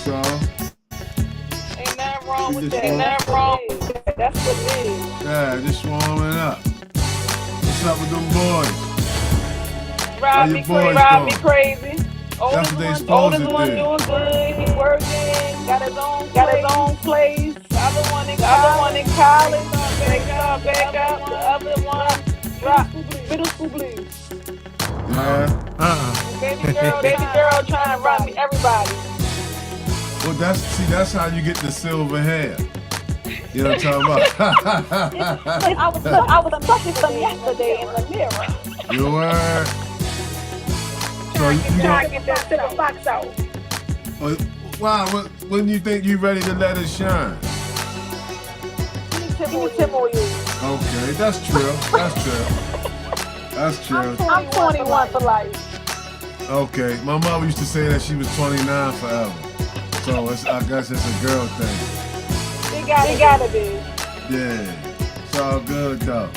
That's all. Ain't nothing wrong with that. Ain't nothing wrong with that. That's what it is. Yeah, just warming up. What's up with them boys? Drive me crazy. That's what they supposed to do. Doing good. He working. Got his own place. The other one in college. Back up. The other one drop middle school blues. Yeah. Baby girl trying to rob me everybody. Well, that's how you get the silver hair. You know what I'm talking about? I was talking to them yesterday in the mirror. You were. So you trying to get that silver box out. Wow, when do you think you ready to let it shine? Give me 10 more years. Okay, that's true. That's true. I'm 21 for life. Okay, my mother used to say that she was 29 forever. So I guess it's a girl thing. It gotta be. Yeah, it's all good though.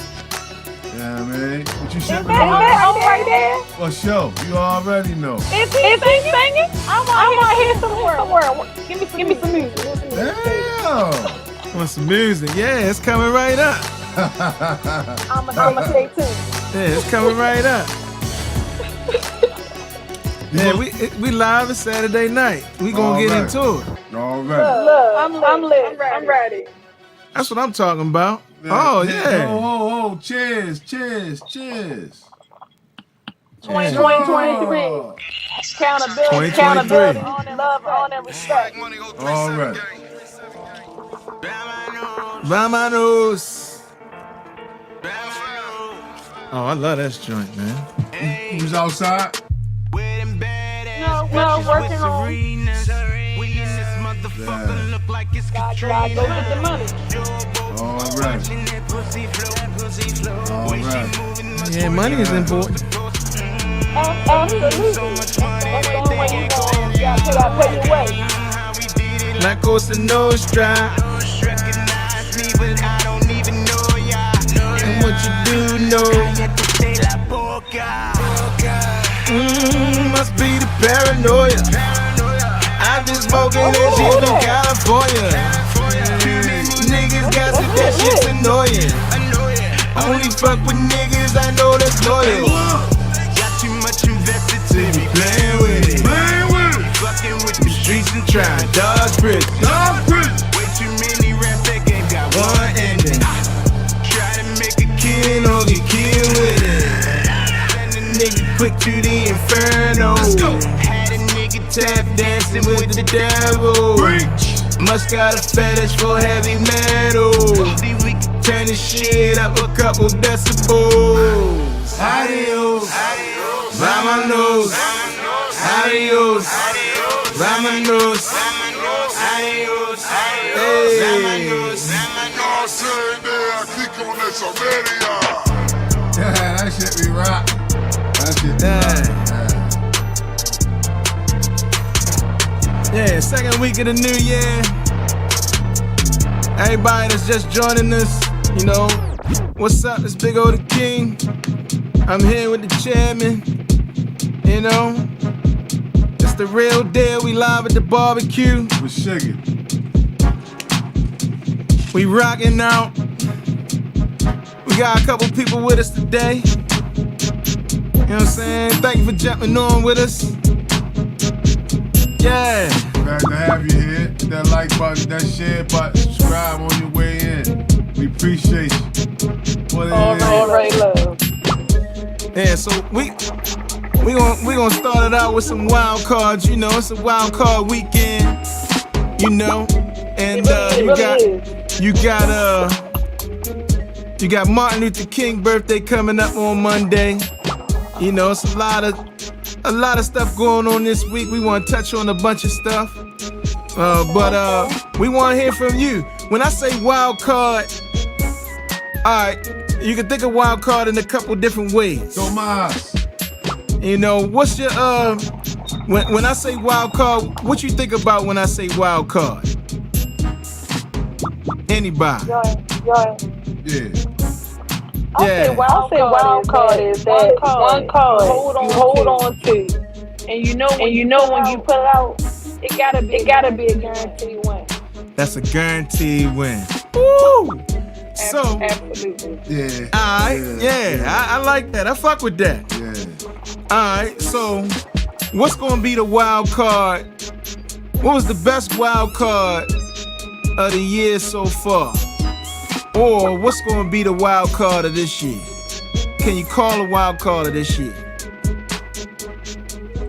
Yeah, I mean, what you sipping on? Right there. For sure, you already know. Is he singing? I want to hear some word. Give me some music. Damn. Want some music? Yeah, it's coming right up. I'ma stay tuned. Yeah, it's coming right up. Yeah, we live it's Saturday night. We gonna get into it. All right. Look, I'm lit. I'm ready. That's what I'm talking about. Yeah. Oh yeah. Oh, cheers. 2023. Accountability, love, honor, and respect. All right. Vamanos. Oh, I love this joint, man. Who's outside? No, working on. God, go get the money. All right. Yeah, money is important. Absolutely. That's the only way you gotta pay your way. La Cosa Nostra. And what you do know. Must be the paranoia. I've been smoking that shit from California. Niggas got some that shit's annoying. Only fuck with niggas I know that's loyal. Got too much invested to be playing with it. Fucking with the streets and trying dodge prison. Way too many raps that game got one ending. Try to make a kid, don't get killed with it. Nigga quick to the inferno. Had a nigga tap dancing with the devil. Must got a fetish for heavy metal. We can turn this shit up a couple decibels. Adios, vámonos. Adios, vámonos. Adios, Yeah, that shit be rock. Yeah, second week of the new year. Everybody that's just joining us, you know, what's up? It's BigOTheKing. I'm here with the chairman. You know, it's the real deal. We live at the barbecue. We're shaking. We rocking out. We got a couple people with us today. You know what I'm saying? Thank you for jumping on with us. Yeah. Glad to have you here. Hit that like button, that share button, subscribe on your way in. We appreciate you. All right, love. Yeah, so we gonna start it out with some wild cards. You know, it's a wild card weekend. You know, and you got Martin Luther King birthday coming up on Monday. You know, it's a lot of stuff going on this week. We want to touch on a bunch of stuff, but we want to hear from you. When I say wild card, all right, you can think of wild card in a couple different ways. Tomas. You know, what's your when I say wild card, what you think about when I say wild card? Anybody? Yeah. I'll say wild card is that one card you hold on to, and you know when you pull out, It gotta be a guaranteed win. That's a guaranteed win. Woo! So, Absolutely. Yeah. alright, yeah, I like that. I fuck with that. Yeah. Alright, so what's gonna be the wild card? What was the best wild card of the year so far? Or what's gonna be the wild card of this year? Can you call a wild card of this year?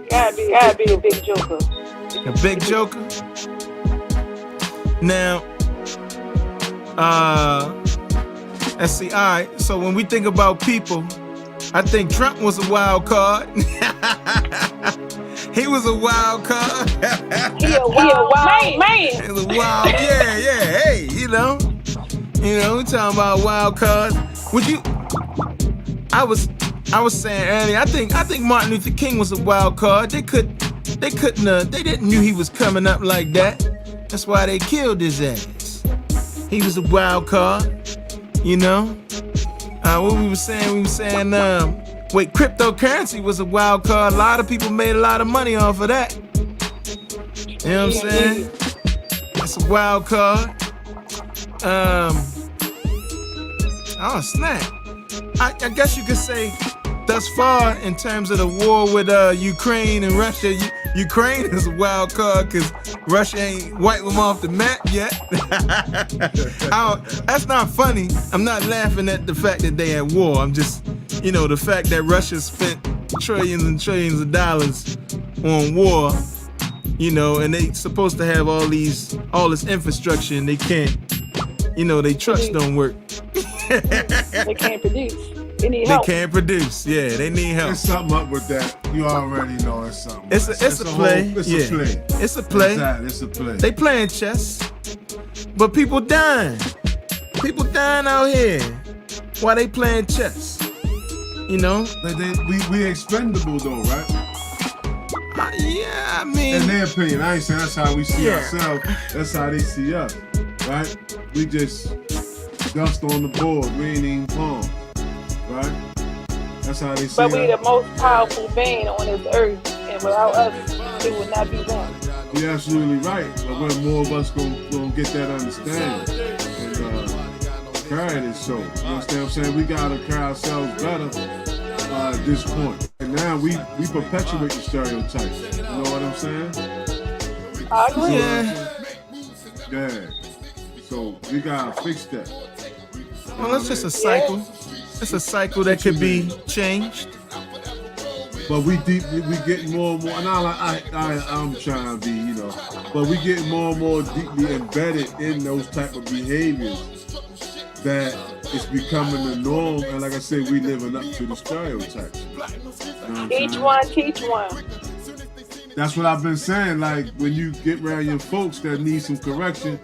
Gotta be a big joker. A big joker? Now, let's see. All right. So when we think about people, I think Trump was a wild card. He was a wild card. He a wild man. He was a wild. Yeah. Hey, you know, we talking about wild cards. Would you? I was saying earlier. I think Martin Luther King was a wild card. They didn't knew he was coming up like that. That's why they killed his ass. He was a wild card, you know. What we were saying, cryptocurrency was a wild card. A lot of people made a lot of money off of that. You know what I'm saying? It's a wild card. Oh snap! I guess you could say thus far in terms of the war with Ukraine and Russia, Ukraine is a wild card because Russia ain't wiped them off the map yet. That's not funny. I'm not laughing at the fact that they at war. I'm just, the fact that Russia spent trillions and trillions of dollars on war, and they supposed to have all this infrastructure and they can't, they trucks don't work. They can't produce. They need help. They can't produce. Yeah, they need help. There's something up with that. You already know it's something. It's a play. It's a play. It's a play. Exactly, it's a play. They playing chess, but people dying. People dying out here while they playing chess. We expendable though, right? Yeah, I mean. In their opinion, I ain't saying that's how we see ourselves. That's how they see us, right? We just dust on the board. We ain't even palm. Right? That's how they see But we the most powerful being on this earth, and without us, it would not be done. You're absolutely right. But when more of us gonna get that understanding and carry this show, you understand what I'm saying? We gotta carry ourselves better at this point. And now we perpetuate the stereotypes. You know what I'm saying? I agree. Yeah. So we gotta fix that. Well, that's just a cycle. It's a cycle that could be changed. But we get more and more, and I'm trying to be, but we get more and more deeply embedded in those type of behaviors that it's becoming the norm. And like I said, we living up to the stereotypes. Teach one. That's what I've been saying. Like when you get around your folks that need some correction,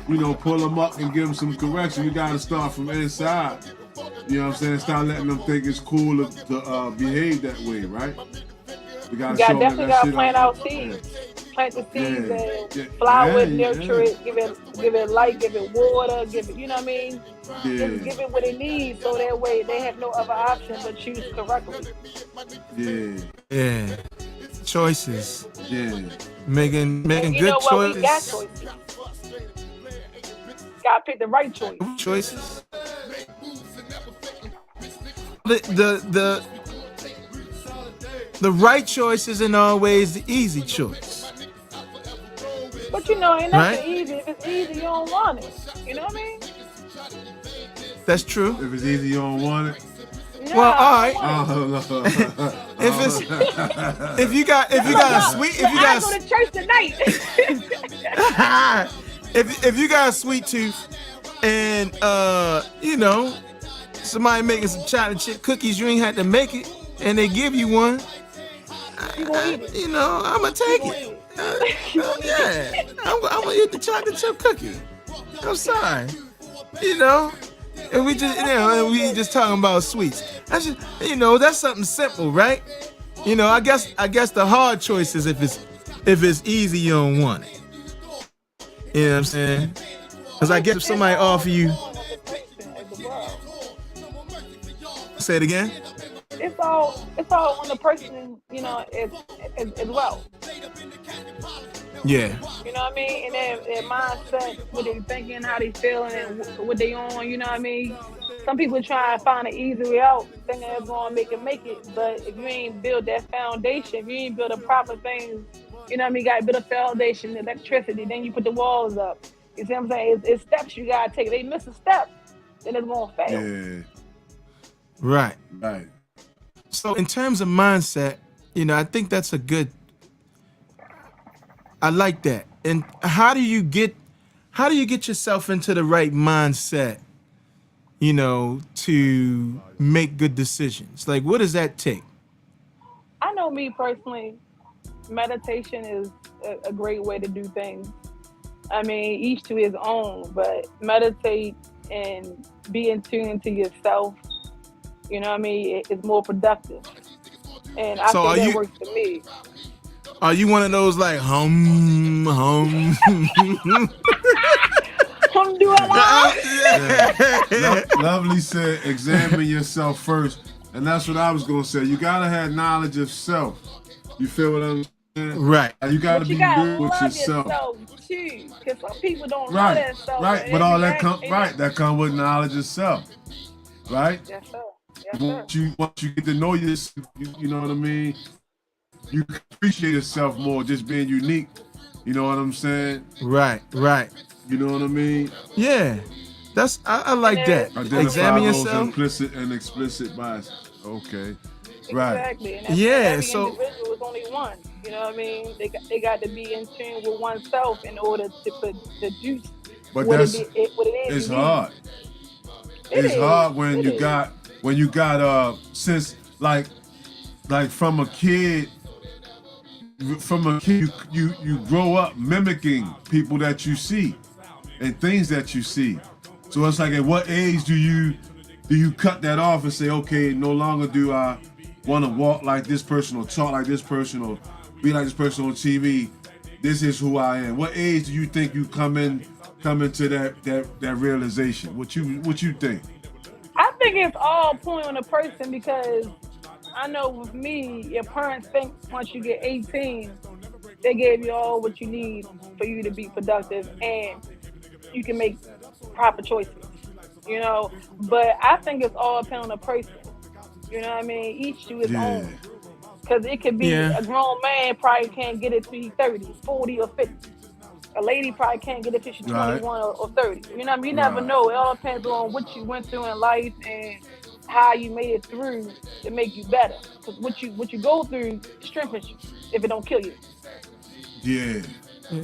pull them up and give them some correction. You got to start from inside. You know what I'm saying? Start letting them think it's cool to behave that way, right? We definitely got to plant our seeds. Plant the seeds and flower it, nurture it, give it light, give it water, give it, you know what I mean? Just give it what it needs so that way they have no other option but choose correctly. Yeah. Choices. Yeah. Making good choices. We got choices. Gotta pick the right choice. Choices. The right choice isn't always the easy choice. But ain't nothing easy. If it's easy, you don't want it. You know what I mean? That's true. If it's easy, you don't want it. No, well, all right. If you got a sweet, I go to church tonight. if you got a sweet tooth, and somebody making some chocolate chip cookies, you ain't had to make it, and they give you one. You gonna eat it. I'm gonna take it. I'm gonna eat the chocolate chip cookie. I'm sorry. And we just talking about sweets. That's just, that's something simple, right? I guess the hard choice is if it's easy, you don't want it. You know what I'm saying? Because I guess if somebody offer you, say it again. It's all on the person, as well. Yeah. You know what I mean? And their mindset, what they thinking, how they feeling, and what they on. You know what I mean? Some people try to find an easy way out, thinking they're going to make it. But if you ain't build that foundation, if you ain't build the proper things, you know what I mean? You got to build a foundation, electricity. Then you put the walls up. You see what I'm saying? It's steps you got to take. If they miss a step, then it's going to fail. Yeah. Right. Right. So in terms of mindset, I think that's a good. I like that. And how do you get yourself into the right mindset, to make good decisions? Like, what does that take? I know me personally, meditation is a great way to do things. I mean, each to his own, but meditate and be in tune to yourself, you know what I mean, it's more productive. And I think that works for me. Are you one of those like hum? Lovely said, examine yourself first. And that's what I was going to say. You got to have knowledge of self. You feel what I'm saying? Right. You got to be good with yourself. Too, because some people don't know that self. Right, but all that that comes with knowledge of self. Right? Yes, sir. Yes, sir. Once you get to know yourself, you know what I mean? You appreciate yourself more, just being unique. You know what I'm saying? Right. You know what I mean? Yeah. I like that. Examine yourself. Implicit and explicit bias. Okay. Right. Exactly. And every individual is only one. You know what I mean? They got to be in tune with oneself in order to produce but what that's, it is. It's hard. It's hard when you got since like from a kid you grow up mimicking people that you see and things that you see. So it's like, at what age do you cut that off and say, okay, no longer do I want to walk like this person or talk like this person or be like this person on TV? This is who I am. What age do you think you come into that realization? What you think? I think it's all point on the person, because I know with me, your parents think once you get 18, they gave you all what you need for you to be productive and you can make proper choices, But I think it's all depending on the person. You know what I mean? Each to his own. Because it could be a grown man probably can't get it till he's 30, 40, or 50. A lady probably can't get it till she's 21 or 30. You know what I mean? You never know. It all depends on what you went through in life and how you made it through to make you better. Because what you go through strengthens you if it don't kill you. Yeah.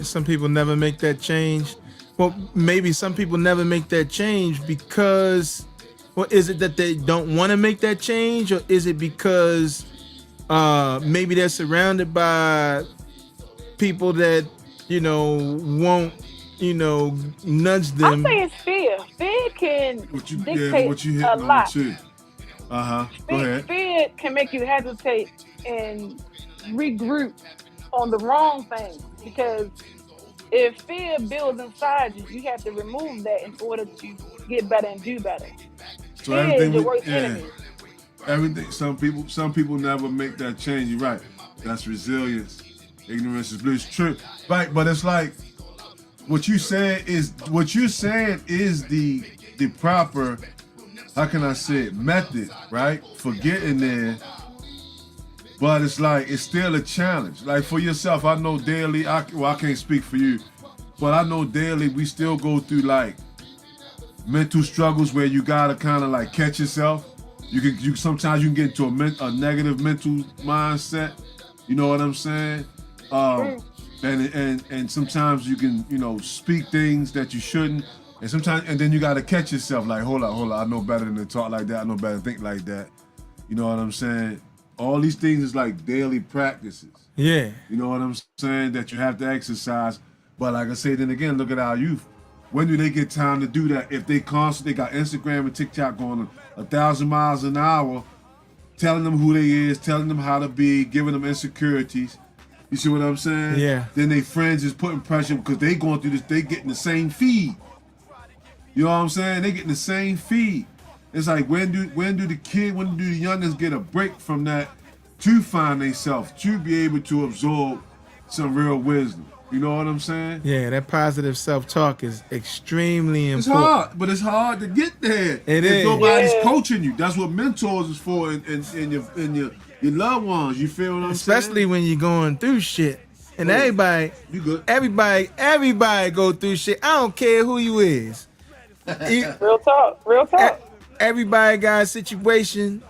Some people never make that change. Well, maybe some people never make that change because, is it that they don't want to make that change, or is it because maybe they're surrounded by people that won't nudge them? I say it's fear. Fear can dictate a lot. Go ahead. Fear can make you hesitate and regroup on the wrong thing, because if fear builds inside you, you have to remove that in order to get better and do better. So fear is your worst enemy. Everything. Some people never make that change. You're right. That's resilience. Ignorance is bliss. True. Right, but it's like what you're saying is the proper, how can I say it, method, right? For getting there. But it's like, it's still a challenge. Like for yourself, I know daily, I can't speak for you, but I know daily we still go through like mental struggles where you gotta kind of like catch yourself. You sometimes you can get into a negative mental mindset. You know what I'm saying? And sometimes you can speak things that you shouldn't, and then you gotta catch yourself like, hold on, I know better than to talk like that. I know better than to think like that. You know what I'm saying? All these things is like daily practices. Yeah. You know what I'm saying? That you have to exercise. But like I say, then again, look at our youth. When do they get time to do that? If they constantly got Instagram and TikTok going 1,000 miles an hour, telling them who they is, telling them how to be, giving them insecurities. You see what I'm saying? Yeah. Then they friends is putting pressure because they going through this, they getting the same feed. You know what I'm saying? They getting the same feed. It's like, when do the youngins get a break from that to find themselves, to be able to absorb some real wisdom? You know what I'm saying? Yeah, that positive self-talk is extremely It's important. hard, but it's hard to get there. It if is. nobody's Yeah. coaching you. That's what mentors is for, and your loved ones. You feel what I'm Especially saying? when you're going through shit. And Oh, you good? everybody go through shit. I don't care who you is. You- Real talk. Real e- talk. Everybody got a situation,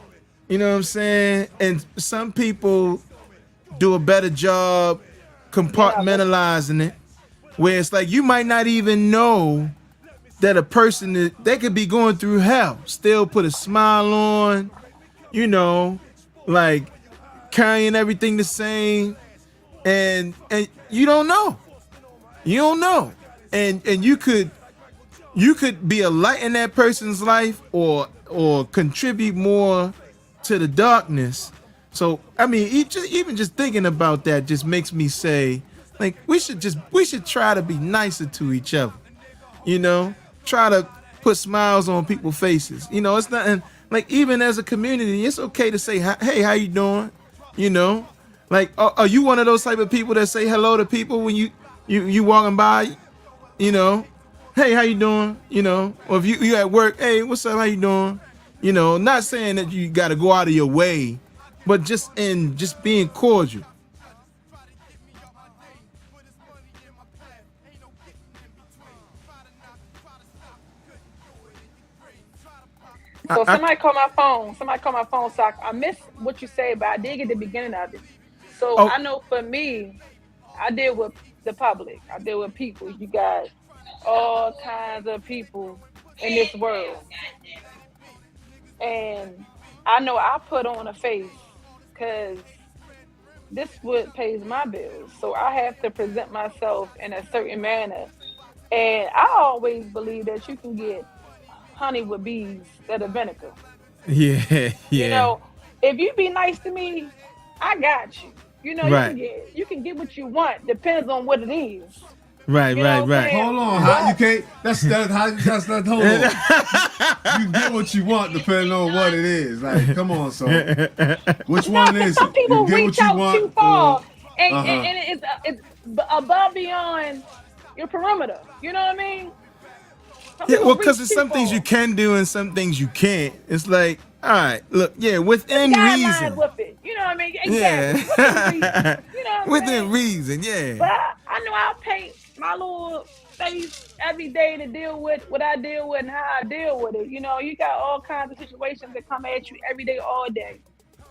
you know what I'm saying? And some people do a better job Yeah, compartmentalizing it, where it's like you might not even know that a person they could be going through hell, still put a smile on, you know, like carrying everything the same, and you don't know. You don't know. And you could be a light in that person's life or contribute more to the darkness. So I mean, even just thinking about that just makes me say, like, we should try to be nicer to each other. You know, try to put smiles on people's faces. You know, it's nothing like, even as a community, it's okay to say, hey, how you doing? You know, like, are you one of those type of people that say hello to people when you walking by? You know, hey, how you doing? You know, or if you at work, hey, what's up? How you doing? You know, not saying that you got to go out of your way, but just being cordial. so I somebody called my phone. Somebody called my phone. So I missed what you said, but I did get the beginning of it. So oh I know for me, I deal with the public. I deal with people. You got all kinds of people in this world, and I know I put on a face because this what pays my bills. So I have to present myself in a certain manner. And I always believe that you can get honey with bees that are vinegar. yeah You yeah know, if you be nice to me, I got you. You know, right you can get what you want. Depends on what it is. right You know right what I'm right. saying? Hold on, how you But can't? That's that. Hold on. You get what you want depending on what it is. Like, come on, so which no, one because is some it? You people get reach what you out want, too or far, and uh-huh. it's above beyond your perimeter. You know what I mean? Some Yeah, well, people because reach there's too some things you far. can do and some things you can't. It's like, all right, look, yeah, There's within guidelines reason. with it. You know what I mean? Exactly. Within reason. Yeah, You know what I'm within saying? reason, yeah. But I know I'll paint my little face every day to deal with what I deal with and how I deal with it. You know, you got all kinds of situations that come at you every day, all day.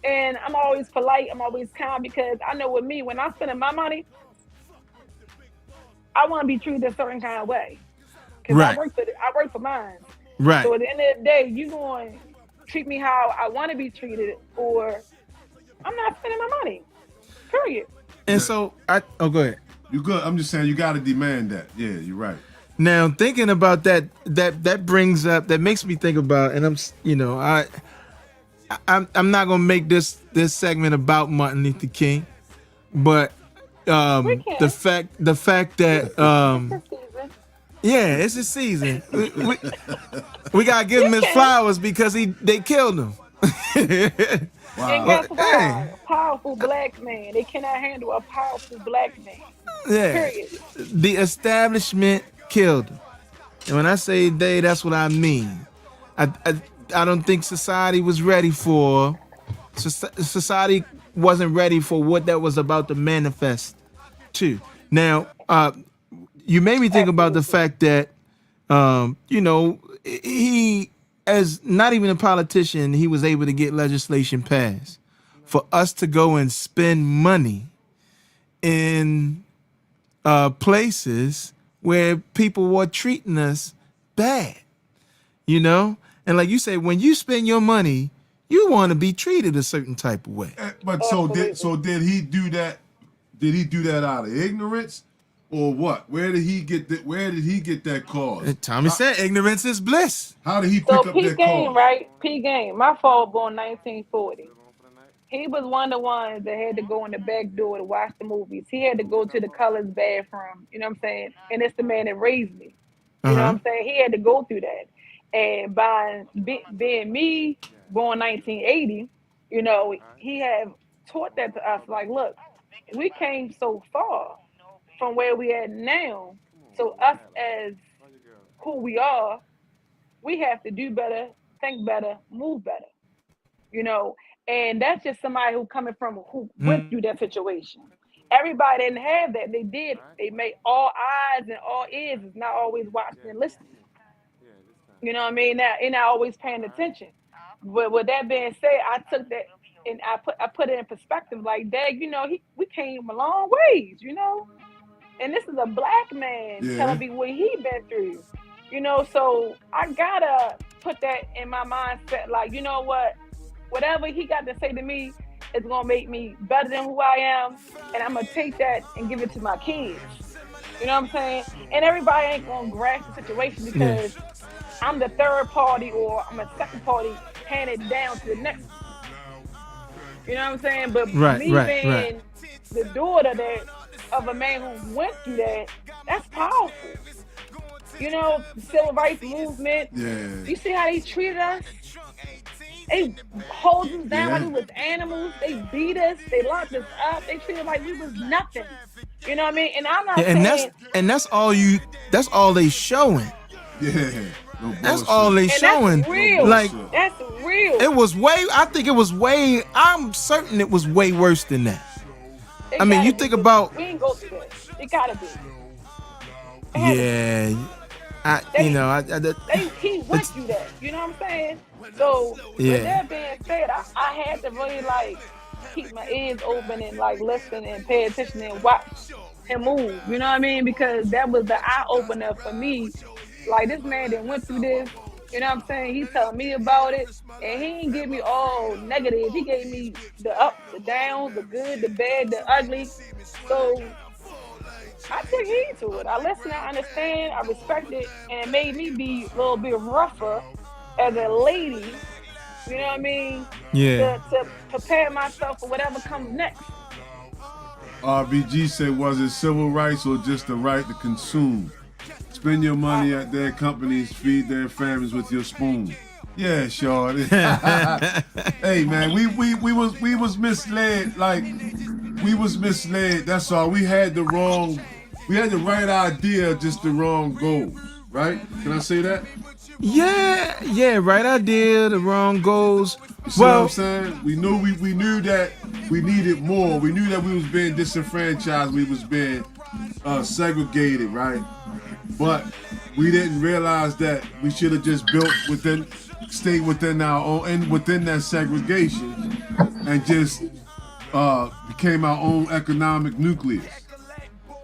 And I'm always polite. I'm always kind because I know with me, when I'm spending my money, I want to be treated a certain kind of way because Right, I work for mine. right. So at the end of the day, you going to treat me how I want to be treated, or I'm not spending my money. Period. And so oh, go ahead. You good? I'm just saying you got to demand that. Yeah, you're right. Now thinking about that brings up, that makes me think about, and I'm not gonna make this segment about Martin Luther King, but We the can. fact that It's a season. yeah, it's a season. We gotta give You him his can. flowers because they killed him. And Wow. guess But why? hey, A powerful black man. They cannot handle a powerful black man. yeah, Period. the establishment killed him. And when I say they, that's what I mean. I don't think society was ready for. Society wasn't ready for what that was about to manifest to. Now, you made me think about the Absolutely. fact that, he, as not even a politician, he was able to get legislation passed for us to go and spend money in places where people were treating us bad, you know? And like you say, when you spend your money, you want to be treated a certain type of way. But Absolutely. did he do that? Did he do that out of ignorance, or what? Where did he get that cause? And Tommy said, ignorance is bliss. How did he So pick up P that game, cause? right? P game. My father born 1940. He was one of the ones that had to go in the back door to watch the movies. He had to go to the colors bathroom. You know what I'm saying? And it's the man that raised me. Uh You know what huh. I'm saying? He had to go through that. And being me, born 1980, you know, he had taught that to us. Like, look, we came so far. from where we at now. So us as who we are, we have to do better, think better, move better. You know, and that's just somebody who coming from who went through that situation. Everybody didn't have that. They did. They made all eyes and all ears is not always watching and listening. You know what I mean? Now, and not always paying attention. But with that being said, I took that and I put it in perspective. Like, Dad, you know, we came a long ways. You know, and this is a black man telling me what he been through. You know, so I gotta put that in my mindset. Like, you know what? Whatever he got to say to me is gonna make me better than who I am, and I'm gonna take that and give it to my kids. You know what I'm saying? And everybody ain't gonna grasp the situation because I'm the third party or I'm a second party handed down to the next. You know what I'm saying? But me being the daughter of a man who went through that, that's powerful. You know, the civil rights movement. Yeah. You see how they treated us? They hold us down like we was animals. They beat us. They locked us up. They treated like we was nothing. You know what I mean? And I'm not saying... That's all they showing. Yeah. No that's all they showing. That's real. Like, that's real. I'm certain it was way worse than that. I mean, you think about... We ain't go through that. It gotta be. Yeah. He went through that. You know what I'm saying? So with that being said, I had to really like keep my ears open and like listen and pay attention and watch him move. You know what I mean? Because that was the eye opener for me. Like, this man that went through this. You know what I'm saying? He told me about it, and he didn't give me all negative. He gave me the up, the down, the good, the bad, the ugly. So I took heed to it. I listened, I understand, I respect it, and it made me be a little bit rougher as a lady, you know what I mean? Yeah. To prepare myself for whatever comes next. RBG said, was it civil rights or just the right to consume? Spend your money at their companies, feed their families with your spoon. Yeah, shorty. Hey man, we was misled. Like, we was misled. That's all. We had the right idea, just the wrong goal. Right? Can I say that? Yeah, right idea, the wrong goals. You see what I'm saying? We knew that we needed more. We knew that we was being disenfranchised. We was being segregated, right? But we didn't realize that we should have just stayed within our own, and within that segregation, and just became our own economic nucleus.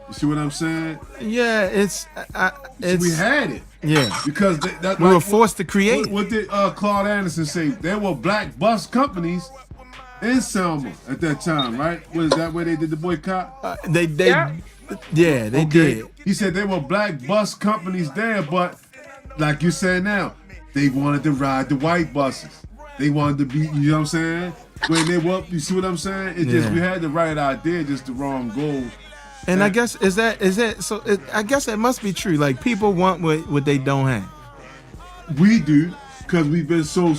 You see what I'm saying? Yeah, we had it. Yeah, because we were forced to create. What did Claude Anderson say? There were black bus companies in Selma at that time, right? Was that where they did the boycott? They did. He said there were black bus companies there, but like you said now, they wanted to ride the white buses. They wanted to be, you know what I'm saying? When they were, you see what I'm saying? It just, we had the right idea, just the wrong goals. And I guess I guess that must be true. Like, people want what they don't have. We do, because we've been so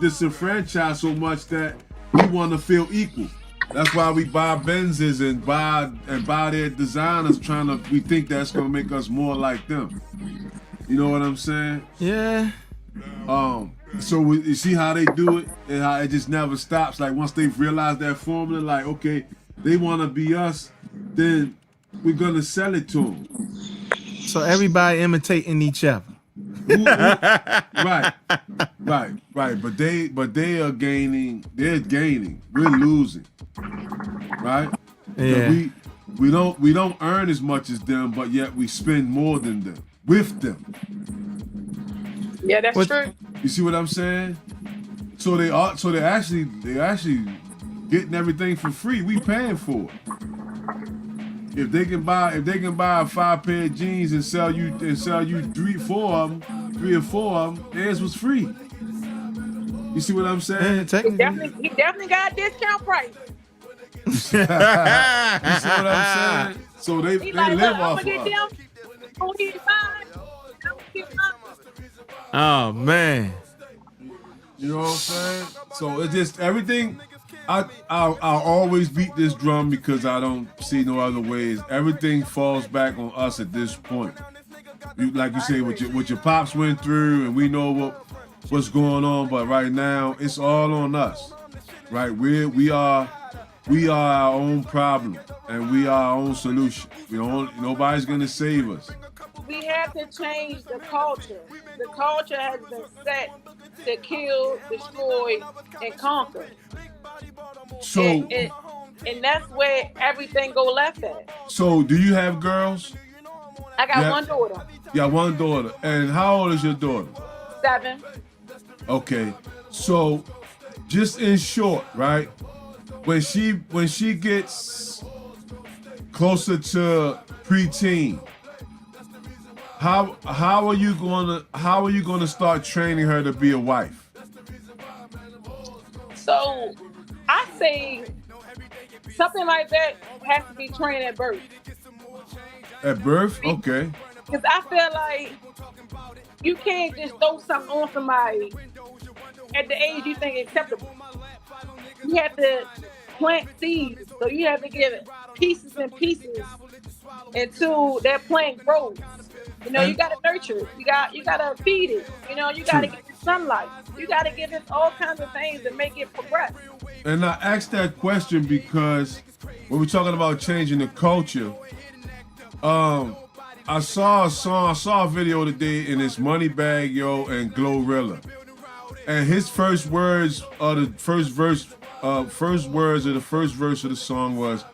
disenfranchised so much that we want to feel equal. That's why we buy Benzes and buy their designers, we think that's gonna make us more like them. You know what I'm saying? Yeah. So you see how they do it, and how it just never stops. Like, once they've realized that formula, like, okay, they want to be us, then we're gonna sell it to them. So everybody imitating each other. Right. But they are gaining. They're gaining. We're losing. Right? Yeah. So we don't earn as much as them, but yet we spend more than them with them. Yeah, that's true. You see what I'm saying? So they're actually getting everything for free. We paying for it. If they can buy a 5 pair of jeans and sell you 3 or 4 of them, theirs was free. You see what I'm saying? He definitely got a discount price. You see what I'm saying? So they live off of us. Oh man. You know what I'm saying? So it's just everything I'll always beat this drum because I don't see no other ways. Everything falls back on us at this point. Like you say, what your pops went through, and we know what's going on. But right now, it's all on us. Right? We are our own problem, and we are our own solution. Nobody's gonna save us. We have to change the culture. The culture has been set to kill, destroy, and conquer. So, and that's where everything go left at. So, do you have girls? I got one daughter. Yeah, one daughter. And how old is your daughter? 7. Okay. So, just in short, right? When she gets closer to preteen, how are you gonna start training her to be a wife? So I say something like that has to be trained at birth. At birth? Okay. Because I feel like you can't just throw something on somebody at the age you think acceptable. You have to plant seeds. So you have to give it pieces and pieces until that plant grows. You gotta nurture it. You gotta feed it. You gotta give it sunlight. You gotta give it all kinds of things to make it progress. And I asked that question because when we're talking about changing the culture, I saw a video today, and it's Moneybagg Yo and Glorilla, and his first words of the first verse of the song was,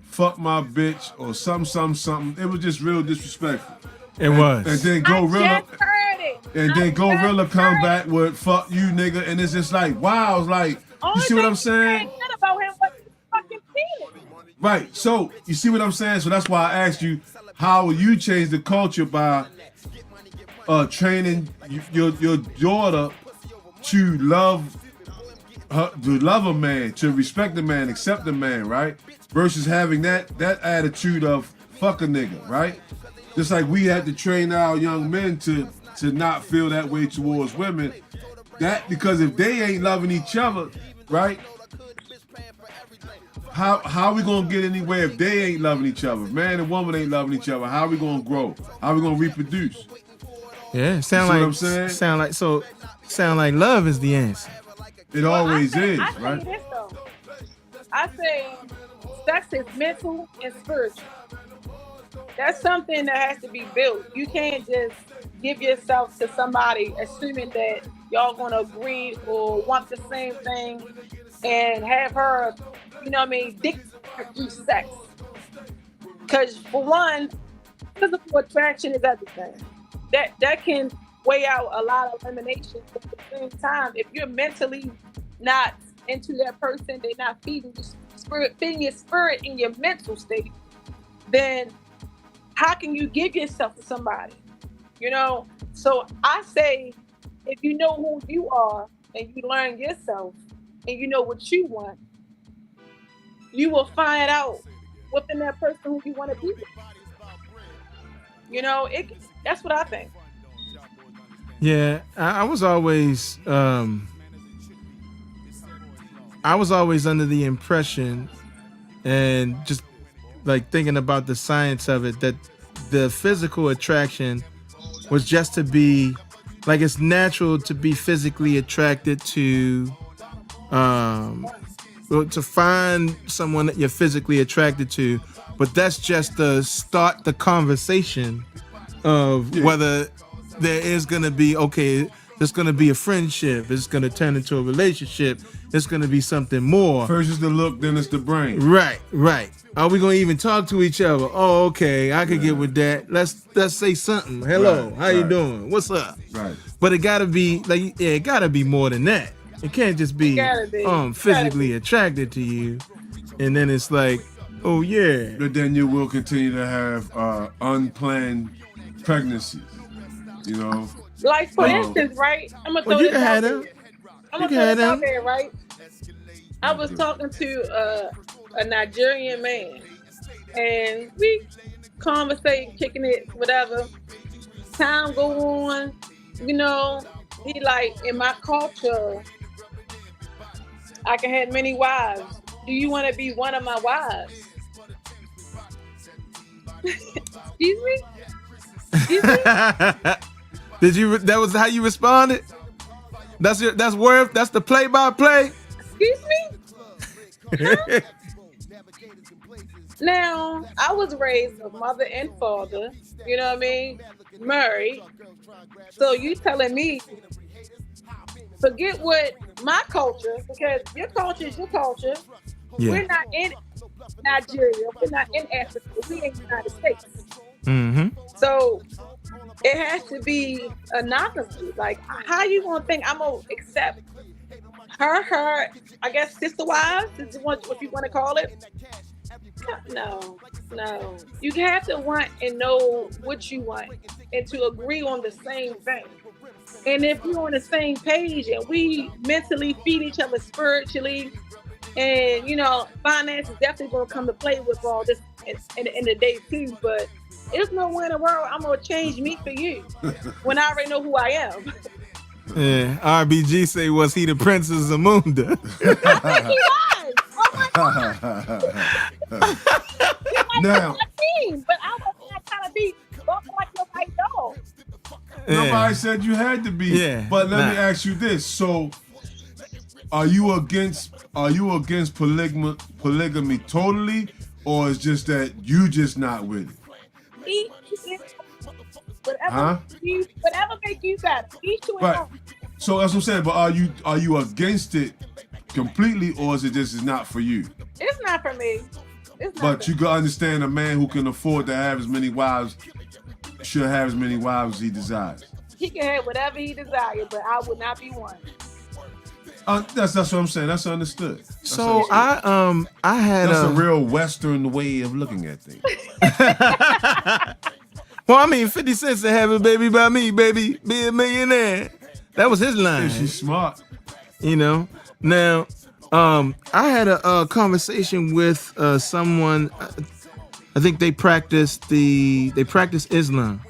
"Fuck my bitch" or something. It was just real disrespectful. It was. And then Glorilla, come back with "fuck you, nigga," and it's just like, wow, it's like, you see what I'm saying? About him was fucking feeling. Right. So you see what I'm saying? So that's why I asked you, how will you change the culture by training your daughter to love a man, to respect the man, accept the man, right? Versus having that attitude of fuck a nigga, right? Just like we had to train our young men to not feel that way towards women. Because if they ain't loving each other, right? How we gonna get anywhere if they ain't loving each other? If man and woman ain't loving each other, how we gonna grow? How we gonna reproduce? Yeah, sound like love is the answer. It always is, I right? say this though. I say sex is mental and spiritual. That's something that has to be built. You can't just give yourself to somebody assuming that y'all gonna agree or want the same thing and have her, dictate through sex. Because for one, physical attraction is everything. That can weigh out a lot of elimination. But at the same time, if you're mentally not into that person, they're not feeding your spirit in your mental state, then how can you give yourself to somebody? So I say, if you know who you are and you learn yourself and you know what you want, you will find out within that person who you want to be with. That's what I think. Yeah, I was always under the impression, and just like thinking about the science of it, that the physical attraction was just to be like, it's natural to be physically attracted to find someone that you're physically attracted to, but that's just to start the conversation of whether there is going to be, there's going to be a friendship, it's going to turn into a relationship, it's going to be something more. First is the look, then it's the brain. Right. Are we going to even talk to each other? Oh, okay, I could get with that. Let's say something. Hello, how you doing? What's up? Right. But it got to be it got to be more than that. It can't just be physically attracted to you, and then it's like, oh yeah. But then you will continue to have unplanned pregnancies. Like for instance, right? I'm gonna throw this out there, right? I was talking to a Nigerian man, and we conversating, kicking it, whatever. Time go on, he like, in my culture, I can have many wives. Do you want to be one of my wives? Excuse me? Excuse me? Did you? That was how you responded? That's worth. That's the play-by-play. Excuse me? Huh? Now, I was raised with mother and father, you know what I mean? Married. So you telling me, forget what my culture, because your culture is your culture. Yeah. We're not in Nigeria. We're not in Africa. We in the United States. Mm-hmm. So it has to be a novelty. Like, how you gonna think I'm gonna accept her, I guess, sister wives, is what you want to call it? No. You have to want and know what you want and to agree on the same thing. And if we're on the same page and we mentally feed each other spiritually, and finance is definitely going to come to play with all this in the day too. But there's no way in the world I'm going to change me for you when I already know who I am. Yeah, RBG say, was he the Princess Zamunda? I think he was. Oh my God. Now, but I was not trying to be walking like nobody dog. Nobody said you had to be. Yeah, but let me ask you this. So are you against polygamy totally, or is just that you just not with it? Whatever make you better. Right. So that's what I'm saying. But are you against it completely, or is it just is not for you? It's not for me. But you can understand a man who can afford to have as many wives should have as many wives as he desires. He can have whatever he desires, but I would not be one. That's what I'm saying. That's understood. So I had a real Western way of looking at things. Well, I mean, 50 Cent said, "Have a baby by me, baby, be a millionaire." That was his line. Yeah, she's smart. Now, I had a conversation with someone. I think they practice Islam,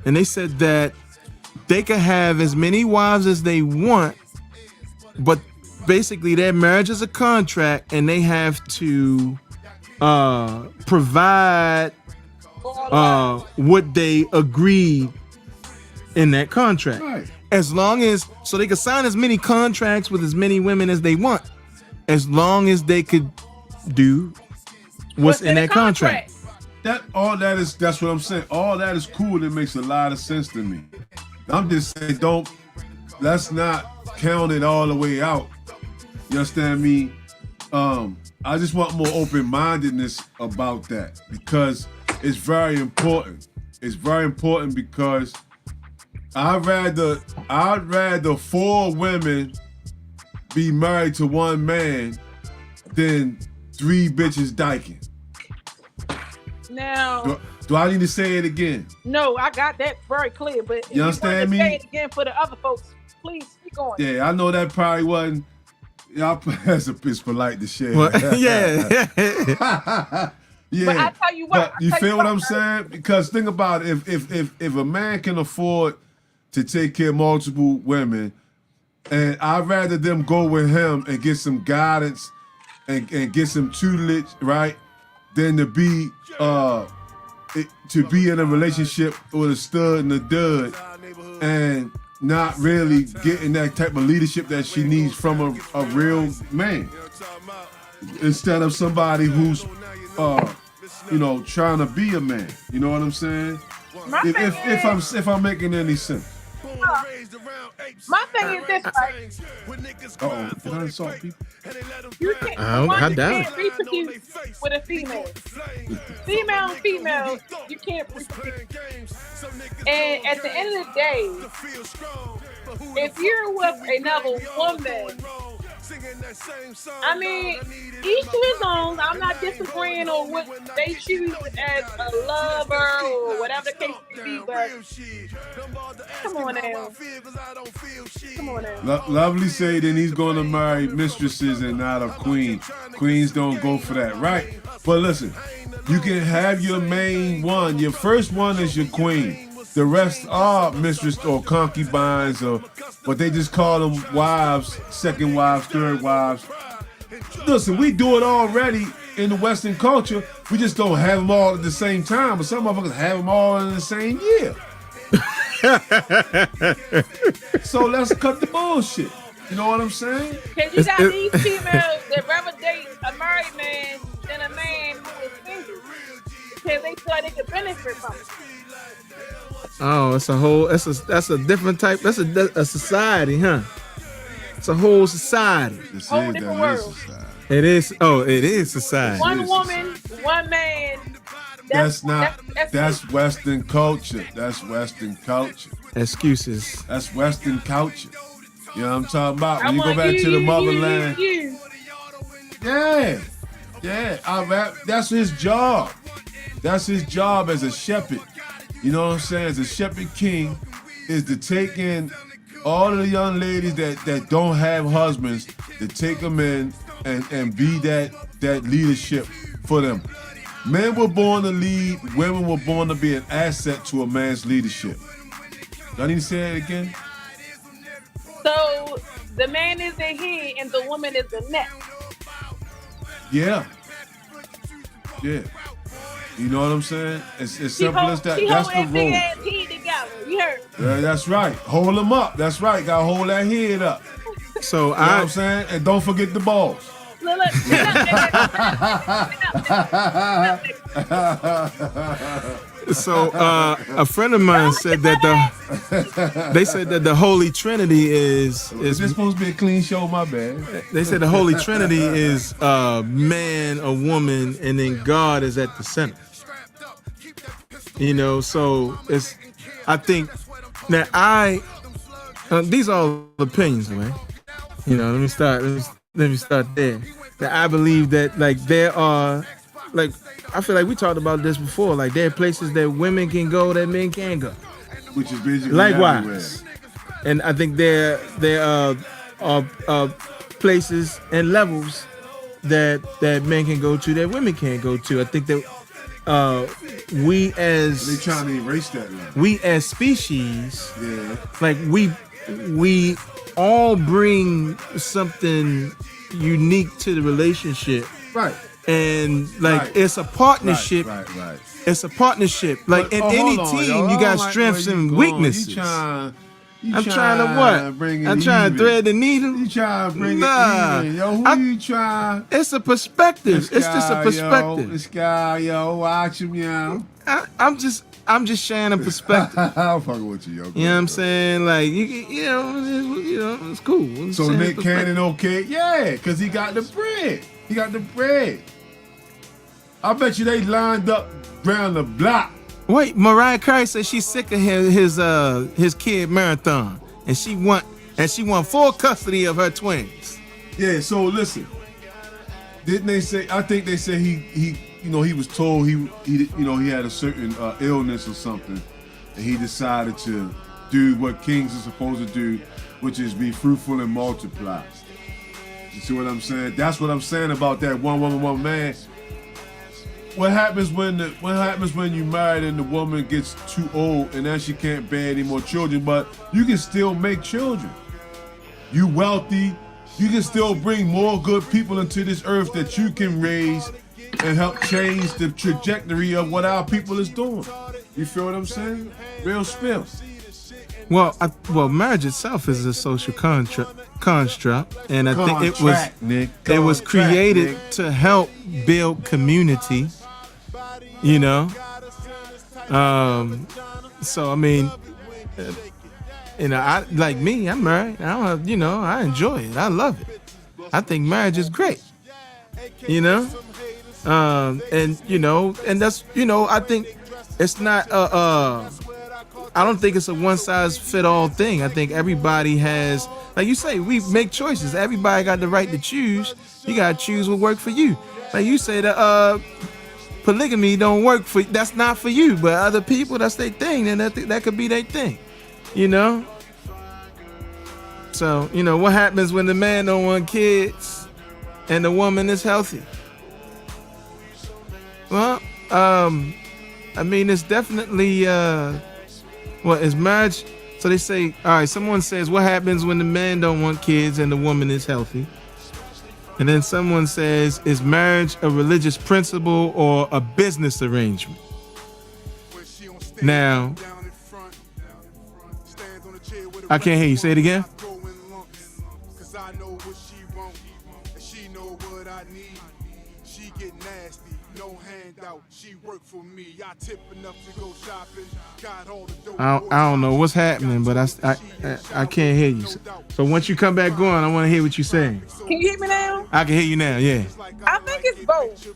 and they said that they could have as many wives as they want, but basically their marriage is a contract, and they have to provide what they agreed in that contract. Right. As long as, so they could sign as many contracts with as many women as they want, as long as they could do what's in that contract. That's what I'm saying. All that is cool. It makes a lot of sense to me. I'm just saying, let's not count it all the way out. You understand me? I just want more open-mindedness about that, because it's very important. It's very important because I'd rather 4 women be married to one man than 3 bitches dyking. Now, do I need to say it again? No, I got that very clear. But if you understand me? Say it again for the other folks, please speak on. Yeah, I know that probably wasn't. Y'all, it's polite to share. Well, yeah. Yeah. But I tell you what. But you feel what I'm saying? Because think about it. If a man can afford to take care of multiple women, and I'd rather them go with him and get some guidance and get some tutelage, right, than to be in a relationship with a stud and a dud and not really getting that type of leadership that she needs from a real man, instead of somebody who's trying to be a man. You know what I'm saying? If I'm making any sense. My thing is this, right? Uh-oh, did I insult people? You can't reproduce with a female. Female, you can't reproduce. And at the end of the day, if you're with another woman, I mean, each to his own. I'm not disagreeing on what they choose as a lover or whatever the case may be, but come on now. Lovely say then he's going to marry mistresses and not a queen. Queens don't go for that, right? But listen, you can have your main one. Your first one is your queen. The rest are mistress or concubines, but they just call them wives, second wives, third wives. listen, we do it already in the Western culture. We just don't have them all at the same time. But some motherfuckers have them all in the same year. So let's cut the bullshit. You know what I'm saying? Because you got these females that rather date a married man than a man who is single. Because they feel like they could benefit from it. Oh, that's a different type. That's a society, huh? It's a whole society. Whole different world. It is. Oh, it is society. One woman, one man. That's Western culture. That's Western culture. Excuses. That's Western culture. You know what I'm talking about? When you go back to the motherland. Yeah. That's his job. That's his job as a shepherd. You know what I'm saying? As a shepherd king is to take in all of the young ladies that don't have husbands, to take them in and be that leadership for them. Men were born to lead, women were born to be an asset to a man's leadership. Do I need to say it again? So the man is the head and the woman is the neck. Yeah. You know what I'm saying? It's simple as that. That's the role. Big ass head together. You heard? Yeah, that's right. Hold them up. That's right. Gotta hold that head up. So you know what I'm saying? And don't forget the balls. Look. So a friend of mine said that they said that the Holy Trinity is this supposed to be a clean show? My bad. They said the Holy Trinity is man, a woman, and then God is at the center. You know, so it's. I think now these are all opinions, man. You know, let me start there. That I believe that like there are like. I feel like we talked about this before. Like there are places that women can go that men can't go. Which is basically likewise. Everywhere. And I think there are places and levels that men can go to that women can't go to. I think that we as they trying to erase that level. We as species, like we all bring something unique to the relationship. Right. And like it's a partnership. Right. It's a partnership. Like but, in any team, you got strengths and weaknesses. I'm trying to what? I'm trying to thread the needle. You trying to bring it even. Yo, who you trying? It's a perspective. It's just a perspective. This guy, watch him, yo. I'm just sharing a perspective. I'm fucking with you, yo. You know what I'm saying? Like you know, it's cool. So Nick Cannon, okay? Yeah, because he got the bread. He got the bread. I bet you they lined up around the block. Wait, Mariah Carey said she's sick of his kid marathon, and she won full custody of her twins. Yeah. So listen, didn't they say? I think they said he was told he had a certain illness or something, and he decided to do what kings are supposed to do, which is be fruitful and multiply. You see what I'm saying? That's what I'm saying about that one woman, one man. What happens when you married and the woman gets too old and then she can't bear any more children, but you can still make children. You wealthy, you can still bring more good people into this earth that you can raise and help change the trajectory of what our people is doing. You feel what I'm saying? Real spill. Well, marriage itself is a social construct, and I think it was created to help build community. You know, so I mean, I like me. I'm married. I enjoy it. I love it. I think marriage is great. You know, and that's I think it's not I don't think it's a one-size-fit-all thing. I think everybody has, like you say, we make choices. Everybody got the right to choose. You got to choose what works for you. Like you say that polygamy don't work for, that's not for you, but other people, that's their thing, and that could be their thing, you know? So, what happens when the man don't want kids and the woman is healthy? Well, I mean, it's definitely, is marriage? So they say, all right, someone says, what happens when the man don't want kids and the woman is healthy? And then someone says, is marriage a religious principle or a business arrangement? Now, I can't hear you. Say it again. I don't know what's happening, but I can't hear you. So once you come back on, I want to hear what you're saying. Can you hear me now? I can hear you now, yeah. I think it's both.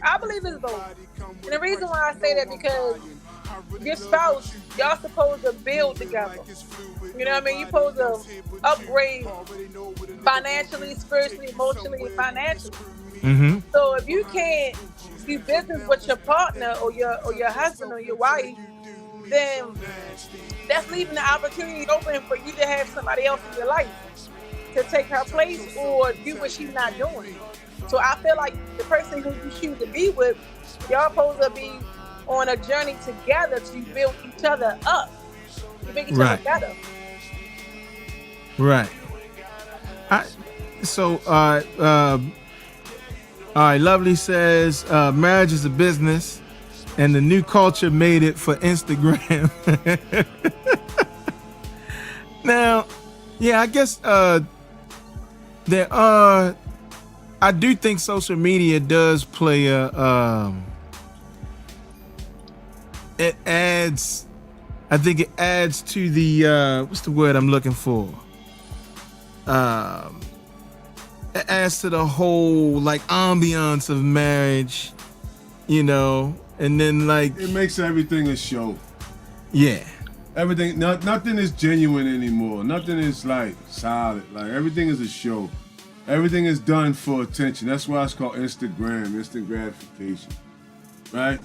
I believe it's both. And the reason why I say that because your spouse, y'all supposed to build together. You know what I mean? You're supposed to upgrade financially, spiritually, emotionally, and financially. Mm-hmm. So if you can't do business with your partner or your husband or your wife, then that's leaving the opportunity open for you to have somebody else in your life to take her place or do what she's not doing. So I feel like the person who you choose to be with, y'all supposed to be on a journey together to build each other up, to make each other better. Right. All right, Lovely says marriage is a business and the new culture made it for Instagram. Now, yeah, I guess I do think social media does play it adds to the what's the word I'm looking for? It adds to the whole like ambiance of marriage, you know, and then like it makes everything a show. Yeah. Everything, nothing is genuine anymore. Nothing is like solid. Like everything is a show. Everything is done for attention. That's why it's called instant gratification, right?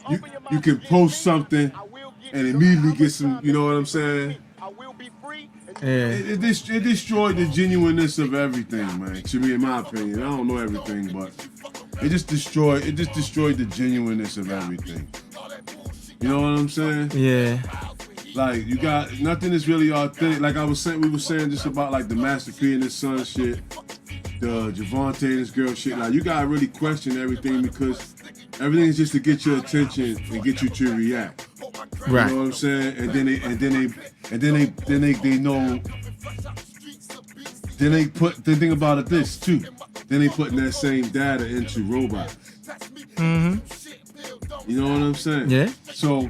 You can post something and immediately get some. You know what I'm saying? Yeah. It destroyed the genuineness of everything, man. To me, in my opinion, I don't know everything, but it just destroyed the genuineness of everything. You know what I'm saying? Yeah. Like you got nothing is really authentic. Like we were saying just about like the Master P and his son shit, the Javante and his girl shit. Like you gotta really question everything because everything is just to get your attention and get you to react. Right. You know what I'm saying? And then they know. Then they put the thing about it this too. Then they putting that same data into robots. Mm-hmm. You know what I'm saying? Yeah. So,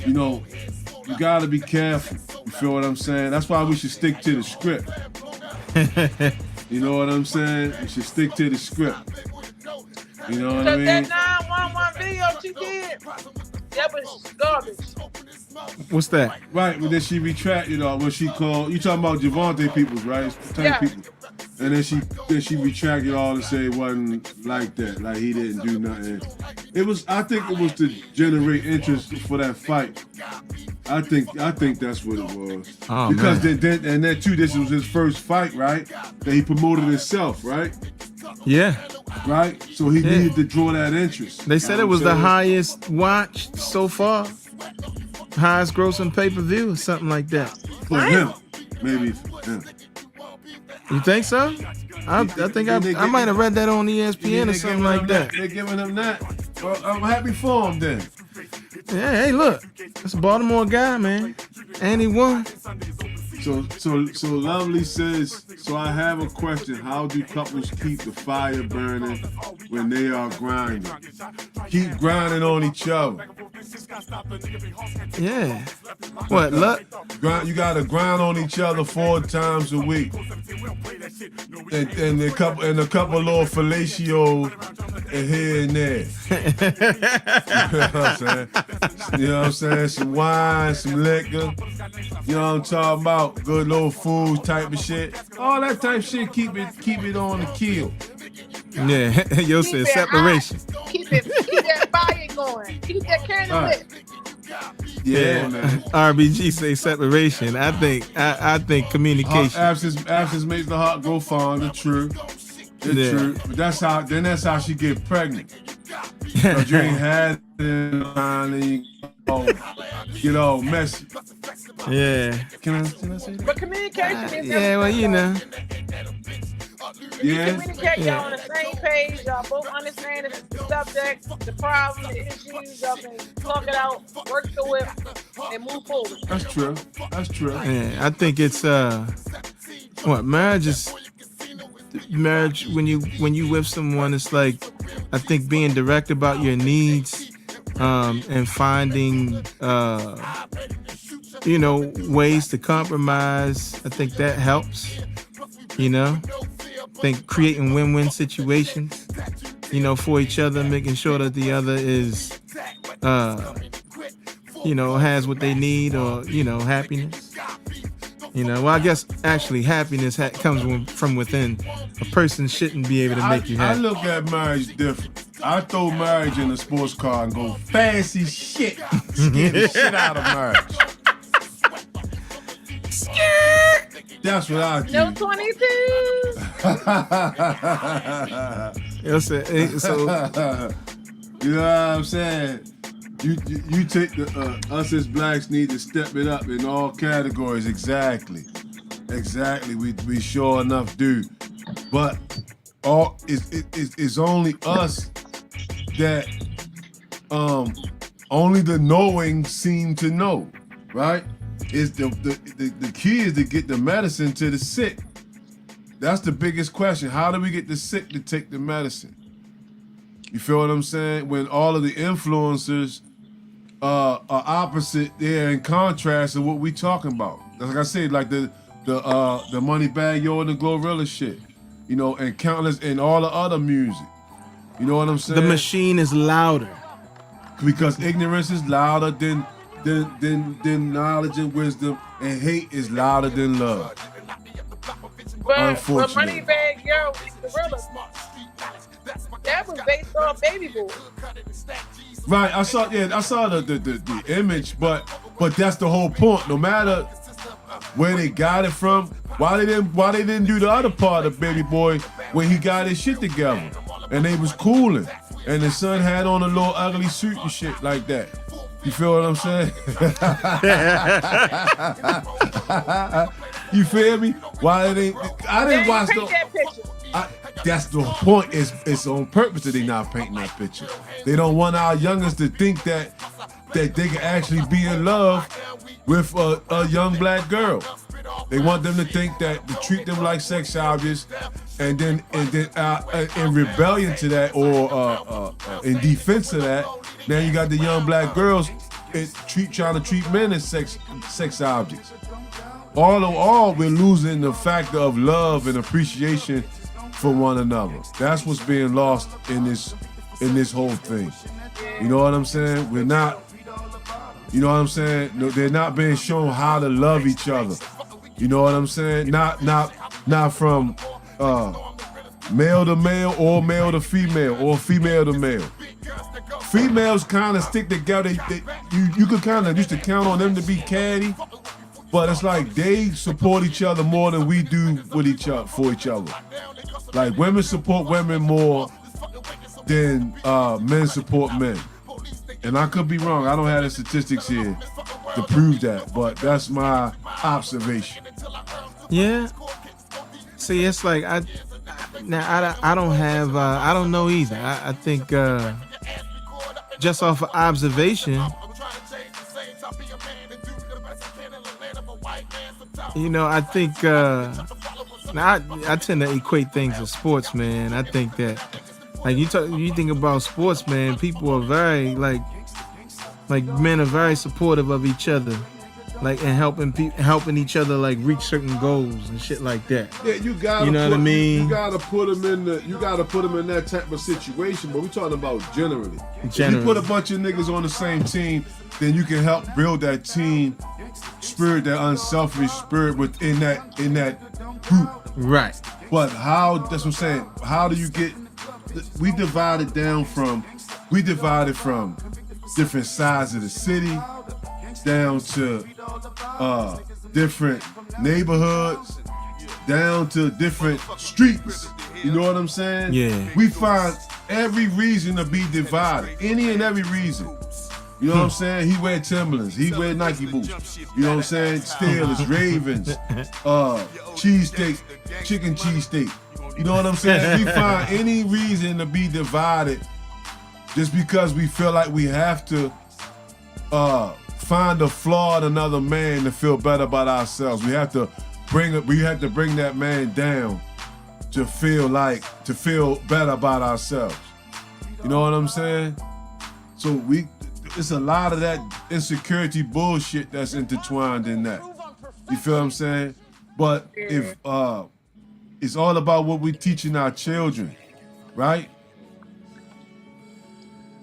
you know, you gotta be careful. You feel what I'm saying? That's why we should stick to the script. You know what I'm saying? We should stick to the script. You know what I mean? That 911 video she did, that was garbage. What's that? Right, but then she retracted when she called. You talking about Javante Peoples, right? Yeah. People. And then she retracted all and said it wasn't like that, like he didn't do nothing. I think it was to generate interest for that fight. I think that's what it was. Oh, because man. then too, this was his first fight, right? That he promoted himself, right? Yeah. Right? So he needed to draw that interest. They said it was the highest watched so far. Highest grossing pay-per-view or something like that. For him. Maybe for him. You think so? I think I might have read that on ESPN or something like that. They're giving him that. Well, I'm happy for him then. Yeah, hey, look. That's a Baltimore guy, man. And he won. So Lovely says, so I have a question. How do couples keep the fire burning when they are grinding? Keep grinding on each other. Yeah. What, look? You gotta grind on each other 4 times a week. And a couple little fellatio here and there. You know what I'm saying? Some wine, some liquor. You know what I'm talking about? Good little food type of shit. All that type of shit keep it on the keel. Yeah, yo said separation. Keep that fire going. Keep that candle lit. Yeah, man. RBG say separation. I think communication. Absence makes the heart grow fonder. True. It's true. But that's how she get pregnant. Because you ain't had it and you get all messy. Yeah. Can I say that? But communication is yeah, well, you know. If you communicate, y'all on the same page, y'all both understand the subject, the problem, the issues, y'all can talk it out, work through it, and move forward. That's true. That's true. Yeah, I think it's marriage is when you with someone, it's like, I think being direct about your needs, and finding ways to compromise. I think that helps. I think creating win-win situations, for each other, making sure that the other is has what they need, or happiness. Well, I guess actually happiness comes from within. A person shouldn't be able to make you happy. I look at marriage different. I throw marriage in a sports car and go fancy shit. Scare the shit out of marriage. That's what I do. No 22. So you know what I'm saying? You take us as blacks need to step it up in all categories. Exactly. We sure enough do. But it's only us that only the knowing seem to know, right? Is the key is to get the medicine to the sick. That's the biggest question. How do we get the sick to take the medicine? You feel what I'm saying? When all of the influencers are opposite, they're in contrast to what we talking about. Like I said, like the Money Bag Yo and the Glorilla shit, and countless and all the other music. You know what I'm saying? The machine is louder. Because ignorance is louder than knowledge and wisdom, and hate is louder than love. But Money Bag Yo, Gorilla, that was based off Baby Boy. Right, I saw the image, but that's the whole point. No matter where they got it from, why they didn't do the other part of Baby Boy when he got his shit together and they was cooling, and the son had on a little ugly suit and shit like that. You feel what I'm saying? You feel me? Why they? I didn't watch that picture. That's the point. It's on purpose that they not painting that picture. They don't want our youngins to think that they can actually be in love with a young black girl. They want them to think that to treat them like sex objects, and then in rebellion to that, or in defense of that, now you got the young black girls trying to treat men as sex objects. All in all, we're losing the factor of love and appreciation for one another. That's what's being lost in this whole thing. You know what I'm saying? We're not. You know what I'm saying? No, they're not being shown how to love each other. You know what I'm saying? Not from male to male, or male to female, or female to male. Females kind of stick together. You could kind of used to count on them to be catty, but it's like they support each other more than we do with each other, for each other. Like women support women more than men support men. And I could be wrong. I don't have the statistics here to prove that, but that's my observation. Yeah. See, it's like I don't know either. I think just off of observation, I think I tend to equate things to sports, man. I think that, like, you think about sports, man, people are very like men are very supportive of each other, like, and helping each other, like, reach certain goals and shit like that. Yeah, you gotta. You know what I mean? You gotta put them in that type of situation. But we're talking about generally. If you put a bunch of niggas on the same team, then you can help build that team spirit, that unselfish spirit within that group. Right. But how? That's what I'm saying. How do you get? We divided from different sides of the city down to different neighborhoods, down to different streets. You know what I'm saying? Yeah. We find every reason to be divided, any and every reason. You know what I'm saying? He wear Timberlands, he wear Nike boots. You know what I'm saying? Steelers, Ravens, cheesesteak, chicken cheesesteak. You know what I'm saying? If we find any reason to be divided just because we feel like we have to find a flaw in another man to feel better about ourselves. We have to bring that man down to feel better about ourselves. You know what I'm saying? So it's a lot of that insecurity bullshit that's intertwined in that. You feel what I'm saying? But if it's all about what we're teaching our children, right?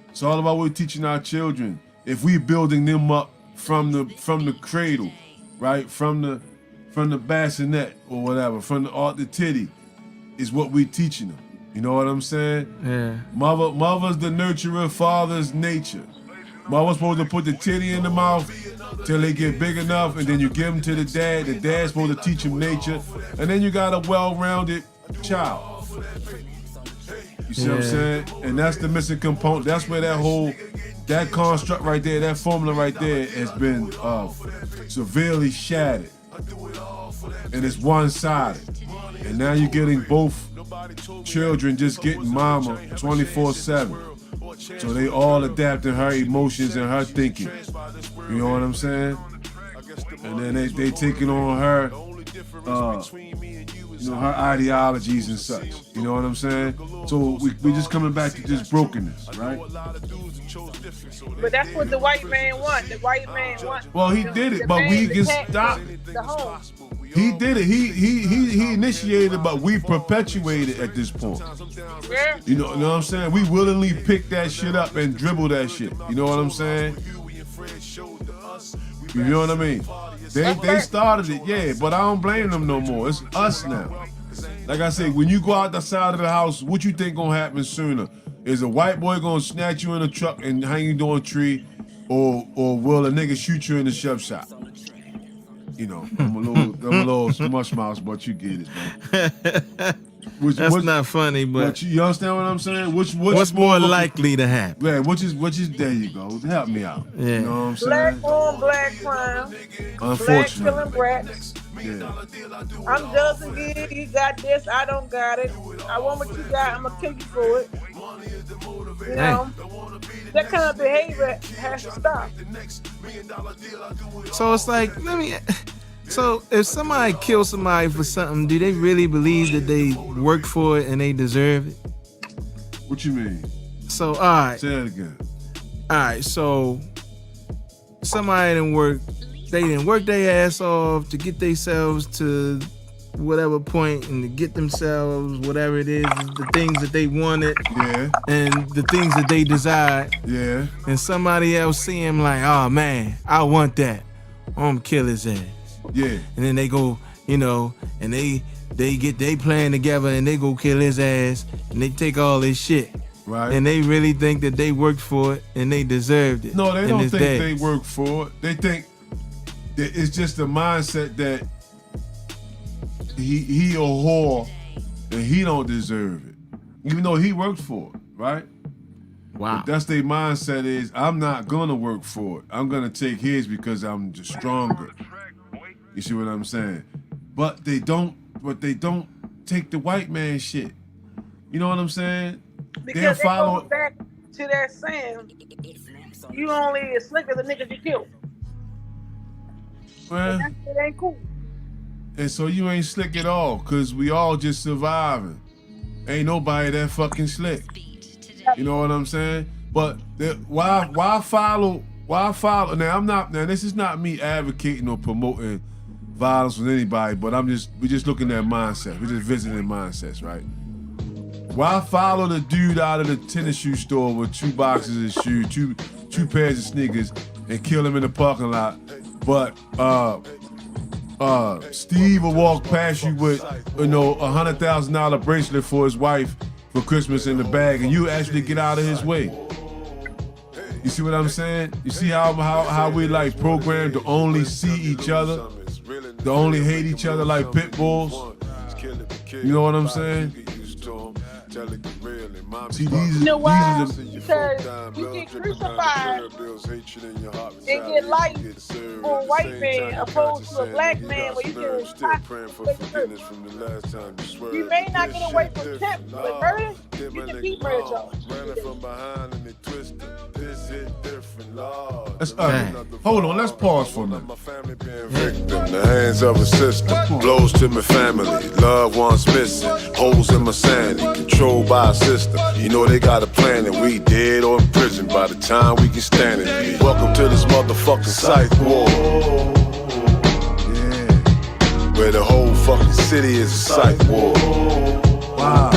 It's all about what we're teaching our children. If we're building them up from the cradle, right? From the bassinet or whatever, from the titty, is what we're teaching them. You know what I'm saying? Yeah. Mother's the nurturer, father's nature. Mother's supposed to put the titty in the mouth till they get big enough, and then you give them to the dad. The dad's supposed to teach them nature, and then you got a well-rounded child. You see what I'm saying? And that's the missing component. That's where that construct right there, that formula right there has been severely shattered. And it's one-sided. And now you're getting both children just getting mama 24/7. So they all adapting her emotions and her thinking. You know what I'm saying? And then they taking on her, her ideologies and such. You know what I'm saying? So we just coming back to just brokenness, right? But that's what the white man wants. The white man wants. Well, he did it, but we can stop. The home. He did it. He initiated, but we perpetuated at this point. Yeah. You know what I'm saying? We willingly pick that shit up and dribble that shit. You know what I'm saying? You know what I mean? They started it, yeah, but I don't blame them no more. It's us now. Like I said, when you go out the side of the house, what you think gonna happen sooner? Is a white boy gonna snatch you in a truck and hang you to a tree, or will a nigga shoot you in the shove shop? You know, I'm a little smush mouse, but you get it, man. That's not funny, but you understand what I'm saying? What's more likely to happen? Yeah, which is there you go. Help me out. Yeah. You know what I'm saying? Black on black crime. Unfortunately. Black killing brats. Yeah. I'm doesn't get it. You got this. I don't got it. I want what you got. I'm gonna kill you for it. You know, that kind of behavior has to stop. So it's like, so if somebody kills somebody for something, do they really believe that they work for it and they deserve it? What you mean? So, all right. Say that again. All right, so somebody didn't work their ass off to get themselves to whatever point and to get themselves whatever it is, the things that they wanted, and the things that they desired. Yeah. And somebody else see him like, oh man, I want that. I'm gonna kill his ass. Yeah. And then they go, and they get they plan together and they go kill his ass and they take all his shit. Right. And they really think that they worked for it and they deserved it. No, they don't think they work for it. They think that it's just a mindset that he a whore and he don't deserve it. Even though he worked for it, right? Wow. But that's their mindset is, I'm not gonna work for it. I'm gonna take his because I'm just stronger. You see what I'm saying? But they don't take the white man shit. You know what I'm saying? Because it goes back to that saying, you only as slick as the niggas you kill. Well, it ain't cool. And so you ain't slick at all, cause we all just surviving. Ain't nobody that fucking slick. You know what I'm saying? But why follow? Now this is not me advocating or promoting violence with anybody, but we're just looking at mindsets. We're just visiting mindsets, right? Why follow the dude out of the tennis shoe store with 2 boxes of shoes, two pairs of sneakers, and kill him in the parking lot? But Steve will walk past you with, $100,000 bracelet for his wife for Christmas in the bag, and you actually get out of his way. You see what I'm saying? You see how we like programmed to only see each other, to only hate each other like pit bulls? You know what I'm saying? See, these are because you get crucified and get life for a white man opposed to a black man where you can you may not get away from attempt, but murder, you can beat murder charge. Hold on, let's pause for a minute. The hands of a sister, blows to my family, loved ones missing, holes in my sanity, controlled by a system. You know they got a plan and we dead or in prison by the time we can stand it. Welcome to this motherfucking psych war. Yeah. Where the whole fucking city is a psych war. Wow.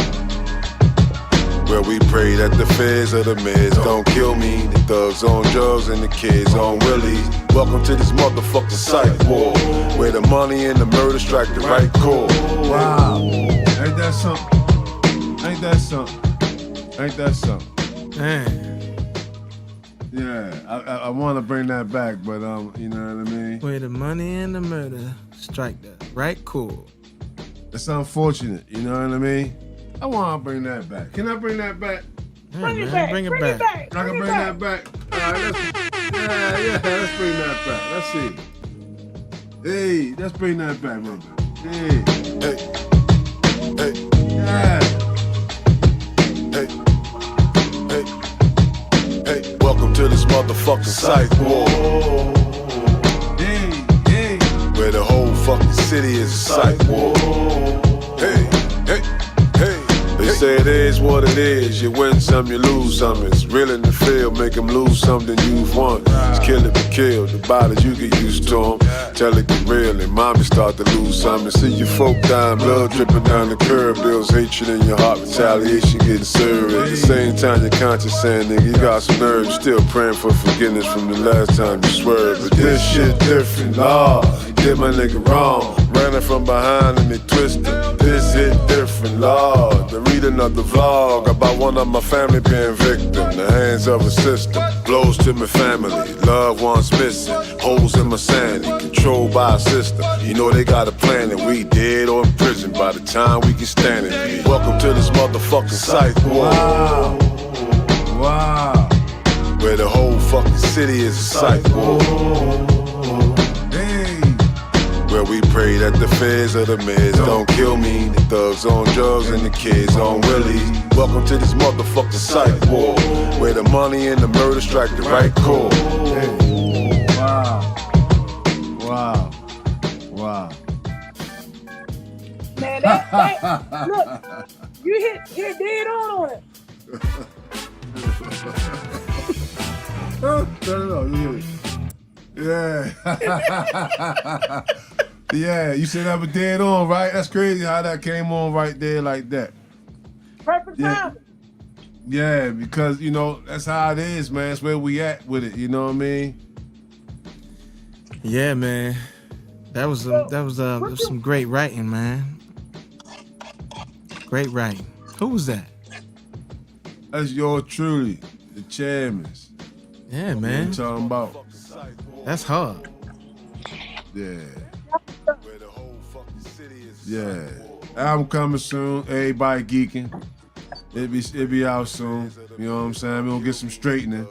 Where we pray that the feds or the meds don't kill me. The thugs on drugs and the kids on willies. Welcome to this motherfucking psych war. Where the money and the murder strike the right chord. Wow. Ain't that something? Ain't that something? Ain't that something? Man. Yeah, I want to bring that back, but you know what I mean? Where the money and the murder strike the right chord. It's unfortunate, you know what I mean? I want to bring that back. Can I bring that back? Yeah, Bring it man, back. bring it Bring back. it back. I can bring that back. All right, let's bring that back. Let's see. Hey, let's bring that back, man. Hey, Hey, hey, yeah. hey, hey, hey. Welcome to this motherfucking psych war. Hey, hey. Where the whole fucking city is a psych war. Hey, hey, hey. They say it is what it is. You win some, you lose some. It's real in the field, make them lose something you've won. It's kill it, be killed. The bodies you get used to them. Tell it get real and mommy start to lose something. See your folk dying, blood dripping down the curb. Bills, hatred in your heart, retaliation getting served. At the same time, your conscience saying, nigga, you got some nerve. You still praying for forgiveness from the last time you swerved. But this shit different, Lord. Did my nigga wrong. Running from behind and they twisted. This hit different, Lord. The reading of the vlog about one of my family being victim. The hands of a sister, blows to my family, loved ones missing, holes in my sanity, controlled by a system. You know they got a plan and we dead or in prison by the time we can stand it. Welcome to this motherfucking psych war. Wow. Wow. Where the whole fucking city is a psych war. Hey. Where we pray that the feds or the meds don't kill me. The thugs on drugs and the kids on willies. Welcome to this motherfucking psych war. Where the money and the murder strike the right chord. Hey. Wow. Wow. Wow. Man, that look, you hit dead on it. No, yeah. Yeah, you said that was dead on, right? That's crazy how that came on right there like that. Perfect time. Yeah, because, you know, that's how it is, man. That's where we at with it, you know what I mean? Yeah, man. That was some great writing, man. Great writing. Who was that? That's yours truly, the chairman. Yeah, What man. you talking about? That's hard. Yeah. Yeah. Album coming soon. Everybody geeking. It be out soon. You know what I'm saying? We're gonna get some straightening.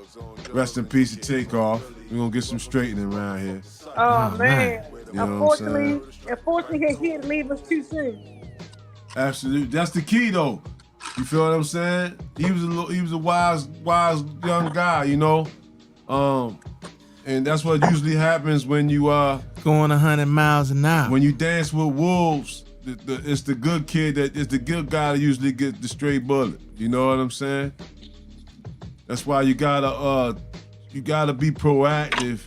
Rest in peace to Takeoff. We're gonna get some straightening around here. Oh, man. You know what I'm saying? Unfortunately, he didn't leave us too soon. Absolutely. That's the key though. You feel what I'm saying? He was a wise young guy, you know? And that's what usually happens when you Going 100 miles an hour. when you dance with wolves. It's the good kid it's the good guy that usually gets the stray bullet. You know what I'm saying? That's why you gotta be proactive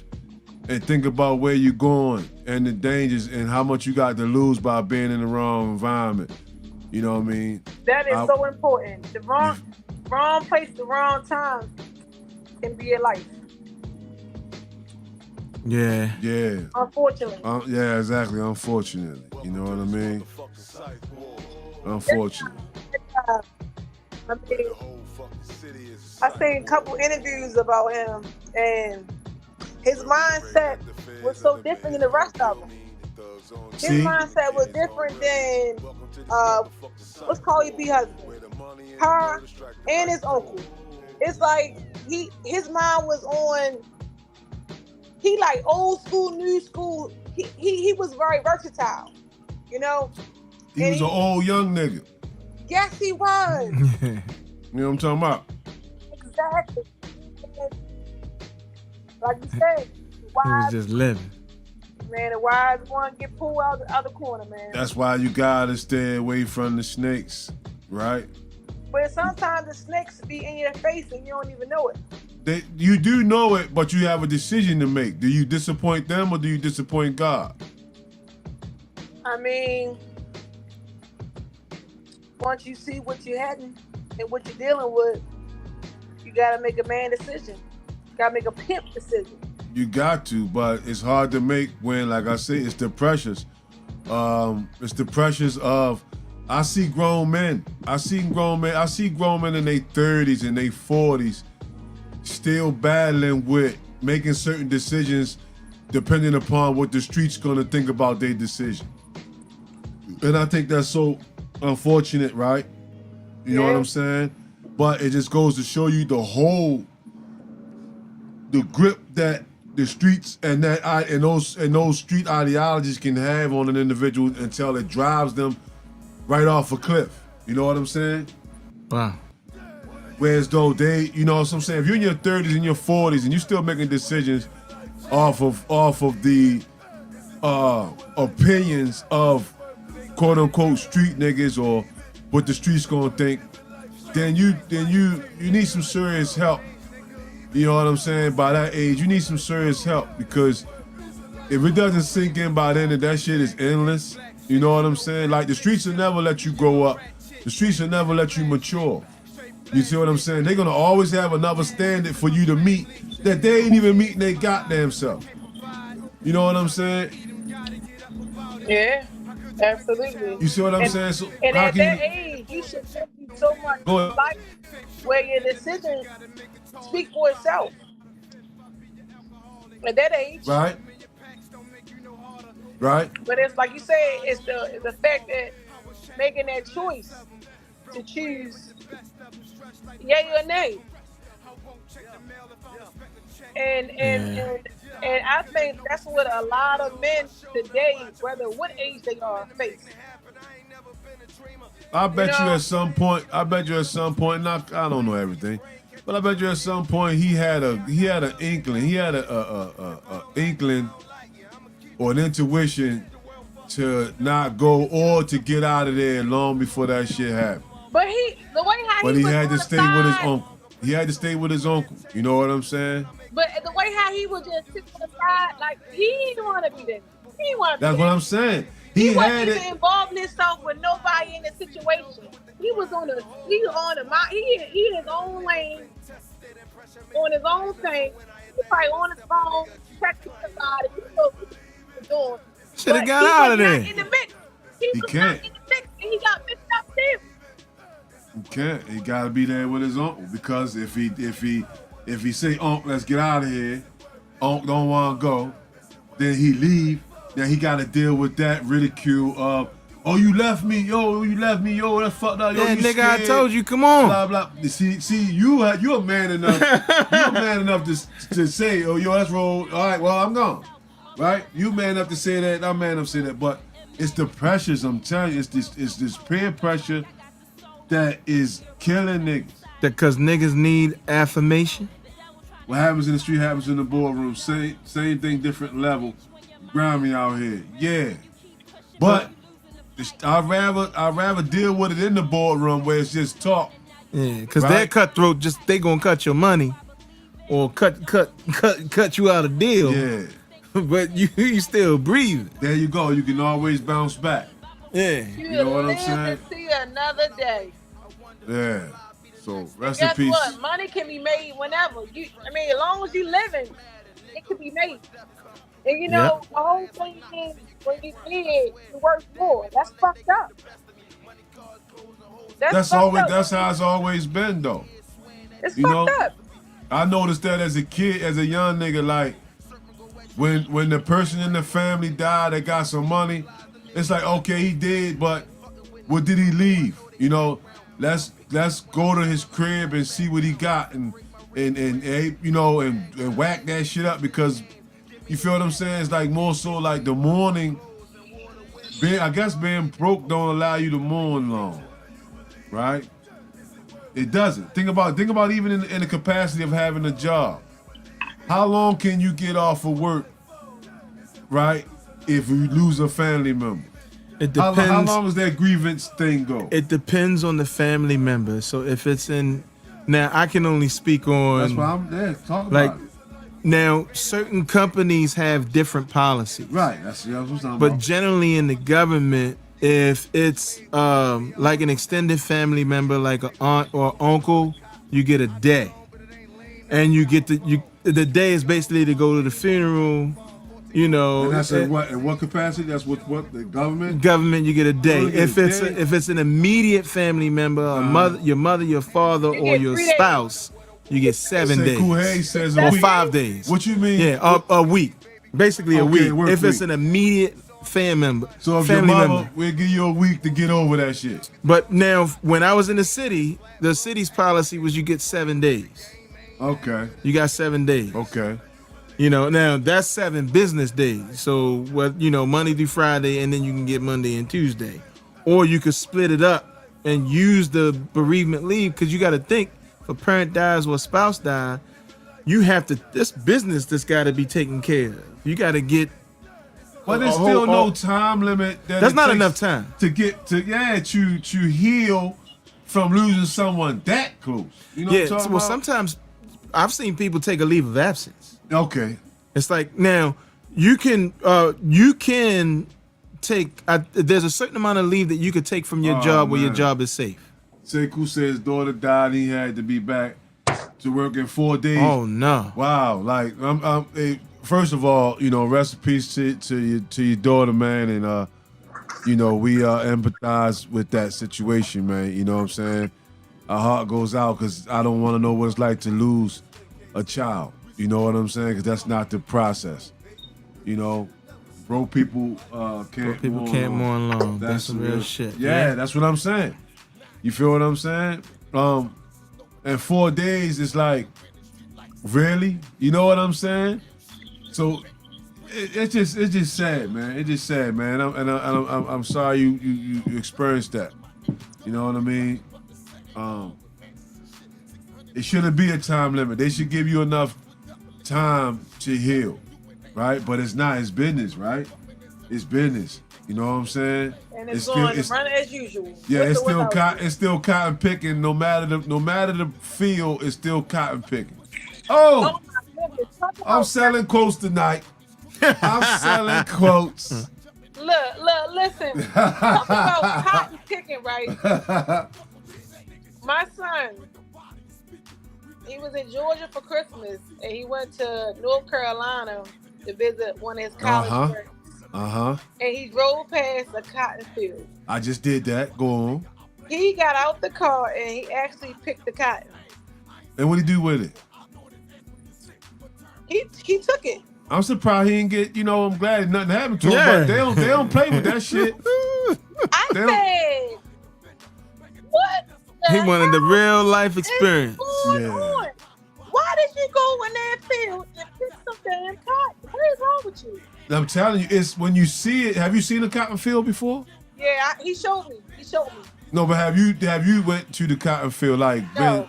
and think about where you're going and the dangers and how much you got to lose by being in the wrong environment. You know what I mean? That is so important. The wrong place, the wrong time can be your life. Yeah. Yeah. Unfortunately. Yeah, exactly. Unfortunately. You know what I mean? Unfortunately. I mean, I seen a couple interviews about him, and his mindset was so different than the rest of them. His mindset was different than what's Carly B husband, her, and his uncle. it's like his mind was on. He like old school, new school. He was very versatile, you know. He was an old young nigga. Yes, he was. You know what I'm talking about? Exactly. Like you said, He was just living. Man, the wise one get pulled out the other corner, man. That's why you gotta stay away from the snakes, right? But sometimes the snakes be in your face and you don't even know it. You do know it, but you have a decision to make. Do you disappoint them or do you disappoint God? I mean, once you see what you're heading and what you're dealing with, you gotta make a man decision. You gotta make a pimp decision. You got to, but it's hard to make when, like I say, it's the pressures. It's the pressures of, I see grown men in their 30s and their 40s still battling with making certain decisions depending upon what the street's gonna think about their decision. And I think that's so unfortunate, right? You know what I'm saying? But it just goes to show you the grip that the streets and those street ideologies can have on an individual until it drives them right off a cliff. You know what I'm saying? Wow. Whereas though they, you know what I'm saying, if you're in your 30s and your 40s and you're still making decisions off of the opinions of quote unquote street niggas or what the streets gonna think, then you need some serious help. You know what I'm saying? By that age, you need some serious help, because if it doesn't sink in by then that shit is endless, you know what I'm saying? Like, the streets will never let you grow up. The streets will never let you mature. You see what I'm saying? They're gonna always have another standard for you to meet that they ain't even meeting their goddamn self. You know what I'm saying? Yeah, absolutely. You see what I'm saying? So and how at can that age, you should take so much life where your decisions speak for itself. At that age. Right. But it's like you said, it's the fact that making that choice to choose yay or nay. And I think that's what a lot of men today, whether what age they are, face. I bet you at some point, not, I don't know everything, but I bet you at some point he had an inkling, or an intuition to not go or to get out of there long before that shit happened. But he had to stay with his uncle. He had to stay with his uncle. You know what I'm saying? But the way how he would just sit on the side, like, he didn't want to be there. He didn't want to be That's there. what I'm saying. He wasn't even involving himself with nobody in the situation. He in his own lane, on his own thing. He probably on his phone, texting somebody. He know what he's doing. Should have got out of there. In the mix. He can't. Not in the mix, and he got mixed up too. He can't. He gotta be there with his uncle, because if he say, "Unc, let's get out of here," Unc don't want to go, then he leave. Now he got to deal with that ridicule of, "Oh, you left me, yo, that's fucked up, yo, Yeah, you nigga, scared. I told you, come on." Blah blah. See, you're a man enough. You're a man enough to say, "Oh, yo, that's roll. All right, well, I'm gone." Right? You man enough to say that. I'm man enough to say that. But it's the pressures. I'm telling you, it's this peer pressure that is killing niggas. Because niggas need affirmation. What happens in the street happens in the boardroom. Same thing, different level. Grimy out here, yeah. But I'd rather deal with it in the boardroom where it's just talk. Yeah, because they're cutthroat. They gonna cut your money, or cut you out of deal. Yeah. But you still breathing. There you go. You can always bounce back. Yeah. You know what I'm saying? To see another day. Yeah. So rest in peace. Guess what? Money can be made whenever. As long as you living, it can be made. And you know, the whole thing is when you did, you work for. That's fucked up. That's how it's always been though. It's fucked up. I noticed that as a kid, as a young nigga, like when the person in the family died that got some money, it's like, okay, he did, but what did he leave? You know, let's let's go to his crib and see what he got and whack that shit up, because you feel what I'm saying? It's like more so like the mourning. I guess being broke don't allow you to mourn long, right? It doesn't. Think about even in the capacity of having a job. How long can you get off of work, right? If you lose a family member, it depends. How long does that grievance thing go? It depends on the family member. So if it's in, now I can only speak on. That's why I'm there. Talk like, about it. Now, certain companies have different policies. Right. That's what I'm talking but about. generally in the government, if it's like an extended family member, like an aunt or uncle, you get a day. And you get the day is basically to go to the funeral, you know. And that's in what capacity? That's what the government? Government, you get a day. If it's an immediate family member, your mother, your father, or your spouse, you get 7 days. Kuhei says or 5 days. What you mean? Yeah, a week. Basically a week. If it's week. an immediate family member. So if your mama, we'll give you a week to get over that shit. But now, when I was in the city's policy was you get 7 days. Okay. You got 7 days. Okay. You know, now that's 7 business days. So, Monday through Friday, and then you can get Monday and Tuesday. Or you could split it up and use the bereavement leave, because you got to think, if a parent dies or a spouse dies, this business that's got to be taken care of. You got to get. But there's still no time limit. That's not enough time to get to heal from losing someone that close. You know what I'm talking about? Sometimes I've seen people take a leave of absence. Okay. It's like, now you can take. There's a certain amount of leave that you could take from your job where your job is safe. Sekou said his daughter died and he had to be back to work in 4 days. Oh no! Wow! Like, first of all, rest in peace to your daughter, man, and we empathize with that situation, man. You know what I'm saying? Our heart goes out because I don't want to know what it's like to lose a child. You know what I'm saying? Because that's not the process. Broke people can't mourn long. That's some real shit. Yeah, that's what I'm saying. You feel what I'm saying? And 4 days is like, really? You know what I'm saying? So it's just sad, man. It's just sad, man. I'm sorry you experienced that. You know what I mean? It shouldn't be a time limit. They should give you enough time to heal, right? But it's not. It's business, right? It's business. You know what I'm saying? And it's going to run as usual. Yeah, it's still cotton picking. No matter the field, it's still cotton picking. Oh, my goodness. I'm selling quotes tonight. I'm selling quotes. Look, listen. Talk about cotton picking, right? My son, he was in Georgia for Christmas, and he went to North Carolina to visit one of his college friends. And he drove past a cotton field. I just did that. Go on. He got out the car and he actually picked the cotton. And what did he do with it? He took it. I'm surprised he didn't get. I'm glad nothing happened to him. But they don't play with that shit. I said, what? He wanted the real life experience. On? Why did you go in that field and pick some damn cotton? What is wrong with you? I'm telling you, it's when you see it. Have you seen a cotton field before? Yeah, he showed me. No, but have you went to the cotton field? Like, no,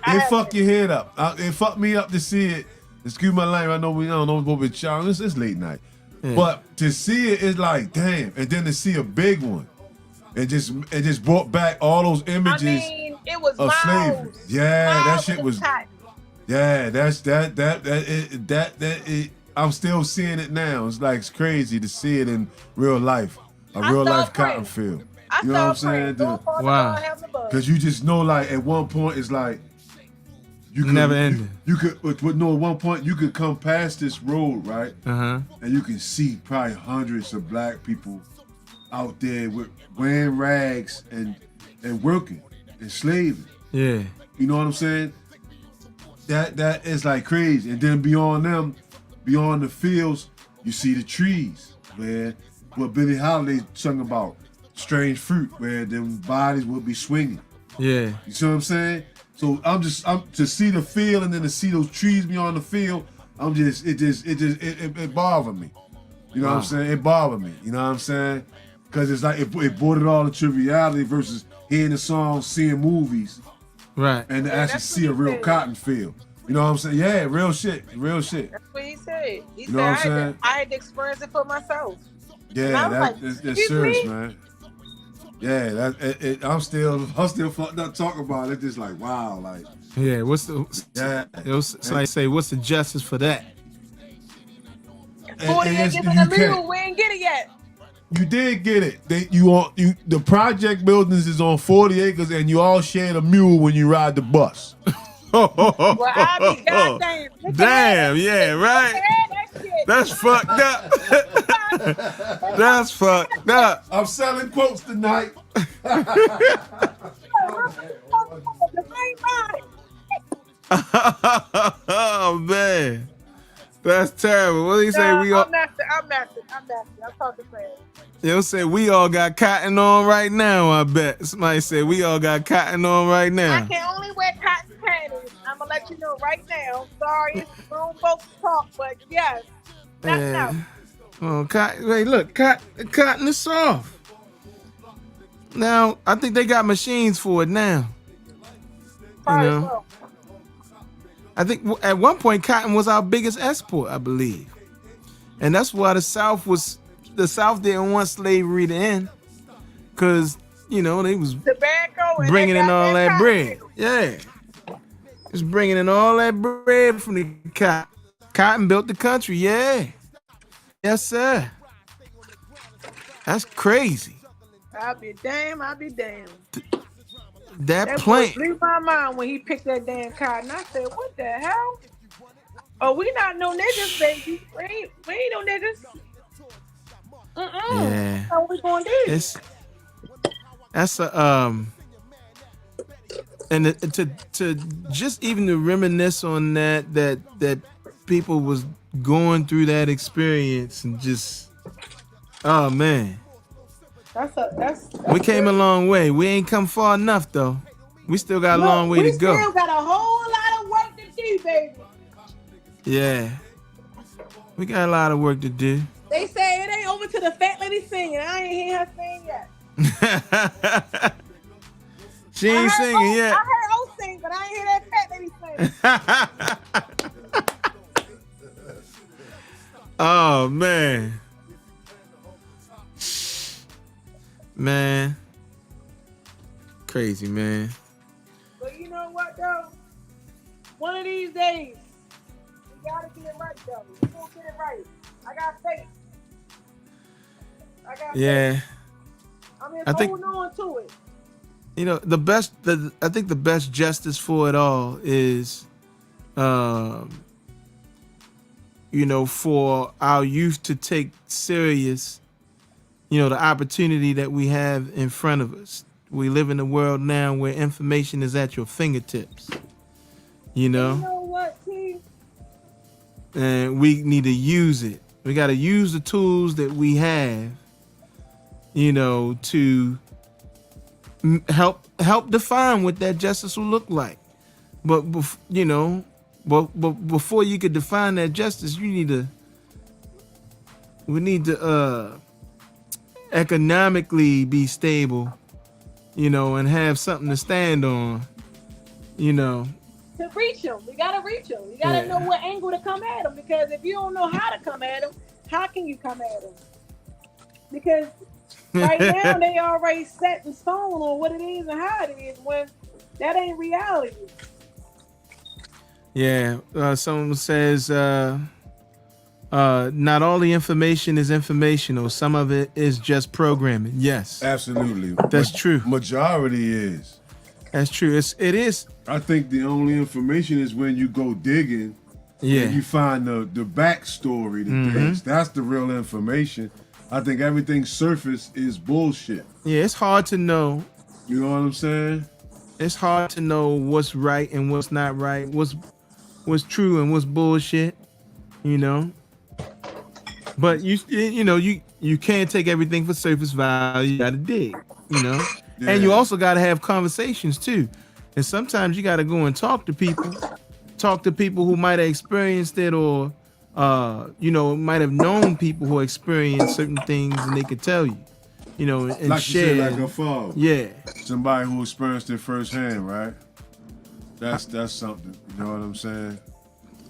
it fuck your head up. It fucked me up to see it. Excuse my language. I know we don't know what we're child. It's late night, but to see it, it's like damn. And then to see a big one, it just brought back all those images. I mean, it was of slavery. Yeah, miles that shit was. cotton. Yeah, that. I'm still seeing it now. It's crazy to see it in real life. A real life cotton field. You know what I'm saying? Wow. Because you just know, like, at one point, it's like, you could never ended. You could, at one point, you could come past this road, right? And you can see probably hundreds of black people out there wearing rags and working and slaving. Yeah. You know what I'm saying? That is like crazy. And then beyond them, beyond the fields, you see the trees, where what Billie Holiday sung about, strange fruit, where them bodies would be swinging. Yeah. You see what I'm saying? So I'm to see the field and then to see those trees beyond the field. It bothered me. You know what I'm saying? It bothered me. You know what I'm saying? Because it's like it brought it all to triviality versus hearing the songs, seeing movies, right? And to actually see a real cotton field. You know what I'm saying? Yeah, real shit. That's what he said. He you know said I had to experience it for myself. Yeah, that's serious, man. Yeah, I'm still fucked up talking about it. It's just like wow, like yeah. It was like say, what's the justice for that? 40 acres in the middle, we ain't get it yet. You did get it. The project buildings is on 40 acres, and you all share the mule when you ride the bus. Well, I be goddamn. Damn, yeah, right. That's fucked up. That's fucked up. I'm selling quotes tonight. Oh man, that's terrible. What do you say? I'm nasty. I'm talking fast. You'll say we all got cotton on right now. I bet somebody said we all got cotton on right now. I can only wear cotton panties. I'm gonna let you know right now. Sorry, it's grown folks talk, but yes, that's no. Oh, cotton. Wait, look, cotton is soft. Now I think they got machines for it now. Probably you know, so. I think at one point cotton was our biggest export, I believe, and that's why the South didn't want slavery to end, because they was tobacco bringing in all that bread. Yeah, just bringing in all that bread from the cotton. Cotton built the country. Yeah, yes sir. That's crazy. I'll be damned. That plant blew my mind when he picked that damn cotton. I said, "What the hell? Oh, we not no niggas, baby. We ain't no niggas. Yeah. How we gonna do? That's a and to just even to reminisce on that people was going through that experience and just oh man. We came a long way. We ain't come far enough though. We still got a long way to go. We still got a whole lot of work to do, baby. Yeah. We got a lot of work to do. They say it ain't over to the fat lady singing. I ain't hear her sing yet. She ain't singing yet. I heard O sing, but I ain't hear that fat lady sing. Oh man. Man. Crazy, man. But you know what though? One of these days, we gotta get it right though. We gonna get it right. I got faith. Yeah. I think holding on to it. I think the best justice for it all is, for our youth to take serious, the opportunity that we have in front of us. We live in a world now where information is at your fingertips. You know what, T? And we need to use it. We got to use the tools that we have, to help define what that justice will look like. But before you could define that justice, we need to economically be stable, and have something to stand on, To reach them, we gotta reach them. You gotta know what angle to come at them, because if you don't know how to come at them, how can you come at them? Because right now they already set in stone on what it is and how it is, when that ain't reality. Yeah, someone says not all the information is informational. Some of it is just programming. Yes, absolutely. That's true. Majority is. That's true. It is. I think the only information is when you go digging. Yeah. And you find the backstory to things. That's the real information. I think everything surface is bullshit. Yeah, it's hard to know. You know what I'm saying? It's hard to know what's right and what's not right. What's true and what's bullshit. But you can't take everything for surface value. You gotta dig. And you also got to have conversations too. And sometimes you got to go and talk to people who might have experienced it, or might have known people who experienced certain things, and they could tell you, and like share. You said, like a father. Yeah. Somebody who experienced it firsthand, right? That's something. You know what I'm saying?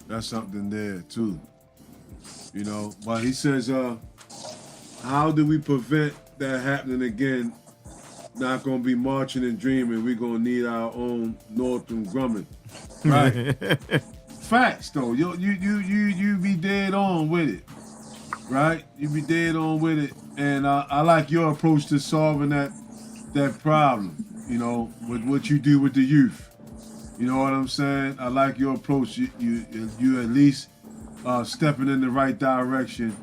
That's something there too. But he says, how do we prevent that happening again? Not gonna be marching and dreaming. We're gonna need our own Northern Grumman. Right? Facts though. You be dead on with it. Right? You be dead on with it. And I like your approach to solving that problem, with what you do with the youth. You know what I'm saying? I like your approach. You at least stepping in the right direction.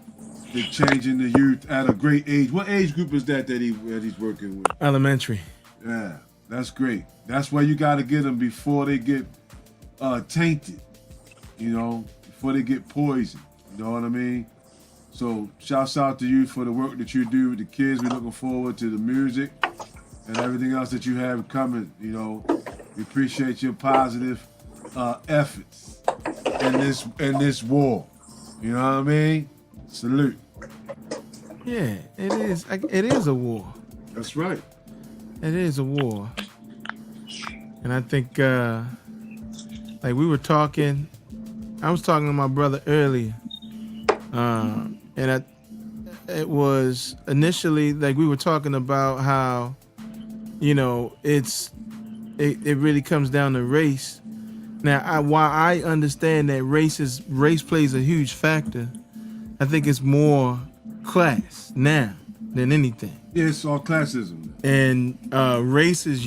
They're changing the youth at a great age. What age group is that he's working with? Elementary. Yeah, that's great. That's why you got to get them before they get tainted, before they get poisoned. You know what I mean? So shouts out to you for the work that you do with the kids. We're looking forward to the music and everything else that you have coming. We appreciate your positive efforts in this war. You know what I mean? Salute. Yeah, it is. It is a war. That's right. It is a war. And I think, like we were talking, I was talking to my brother earlier, and it was initially like we were talking about how, it really comes down to race. Now, while I understand that race plays a huge factor, I think it's more class now than anything. Yeah, it's all classism. And race is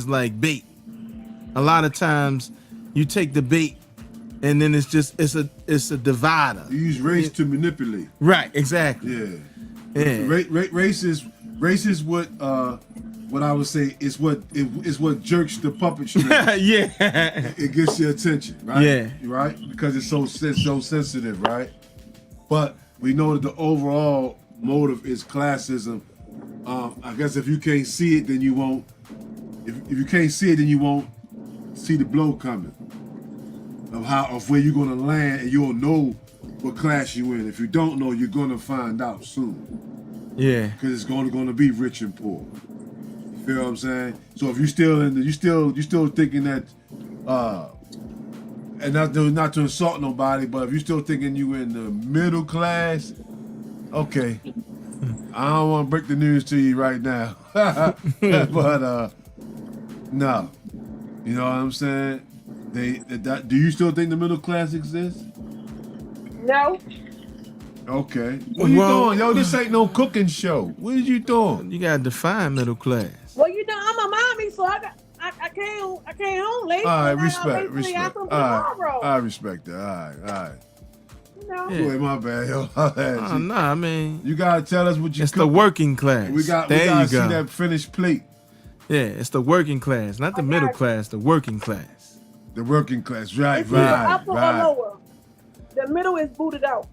like bait. A lot of times you take the bait and then it's a divider. You use race to manipulate. Right, exactly. Yeah. Race is what I would say is what jerks the puppet string. Yeah. It gets your attention, right? Yeah. Right? Because it's so sensitive, right? But we know that the overall motive is classism. I guess if you can't see it, then you won't. If you can't see it, then you won't see the blow coming. Of where you're gonna land, and you'll know what class you in. If you don't know, you're gonna find out soon. Yeah. Because it's gonna be rich and poor. You feel what I'm saying? So if you still thinking that, and not to insult nobody, but if you still thinking you in the middle class, okay. I don't want to break the news to you right now, but no, you know what I'm saying? Do you still think the middle class exists? No. Okay. What you doing? Yo, this ain't no cooking show. What is you doing? You gotta define middle class. Well, I'm a mommy, so I can't home late. All right, respect. All right, I respect that. All right. No. Yeah. Wait, my bad, yo. No, I mean, you gotta tell us what you. It's the working class. We gotta see that finished plate. Yeah, it's the working class, not the middle class. The working class. The working class, right. Upper or lower. The middle is booted out.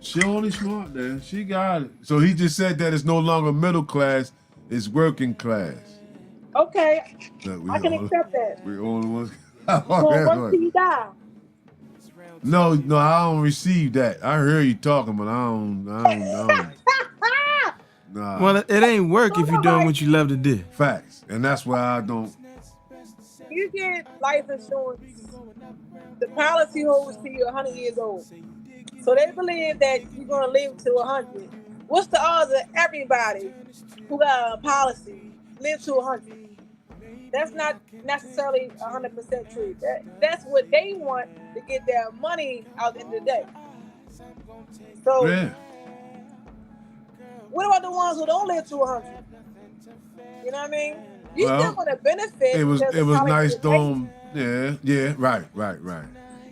She only smart, then. She got it. So he just said that it's no longer middle class, it's working class. Okay, I can accept that. We only ones. Well, once you die. No, I don't receive that. I hear you talking, but I don't. Nah. Well, it ain't work if you're doing what you love to do. Facts, and that's why I don't. You get life insurance. The policy holds till you're 100 years old. So they believe that you're going to live to 100. What's the odds of everybody who got a policy live to 100? That's not necessarily 100% true. That's what they want to get their money out at the end of the day. So, yeah. What about the ones who don't live to 100? You know what I mean? You still want to benefit. It was nice though. Yeah, right.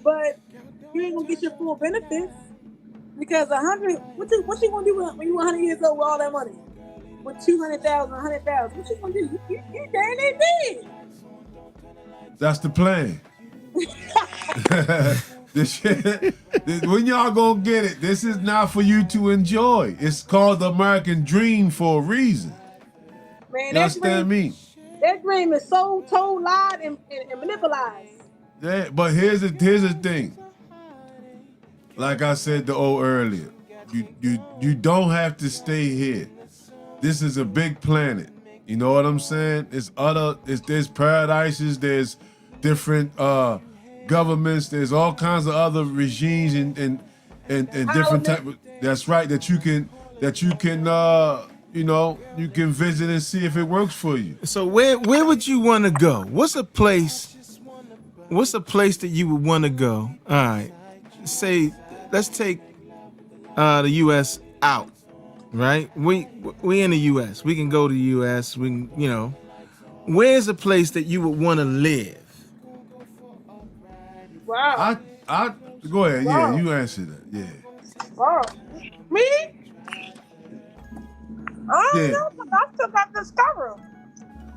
But you ain't gonna get your full benefits because 100. What you gonna do when you 100 years old with all that money? With 200,000, 100,000, what you gonna do? You damn near dead. That's the plan. When y'all gonna get it? This is not for you to enjoy. It's called the American Dream for a reason. Man, You understand me? that dream is so told, lied, and manipulated. Yeah, but here's the thing. Like I said earlier, you don't have to stay here. This is a big planet. You know what I'm saying? There's paradises, there's different governments, there's all kinds of other regimes and different type of, that's right, that you can you can visit and see if it works for you. So where would you want to go? What's a place that you would want to go? All right. Say let's take the US out. Right? We in the US. We can go to the US. We can, where's a place that you would want to live? Wow. I go ahead. Wow. Yeah, you answer that. Yeah. Wow. Me? I don't know, but I still got to discover.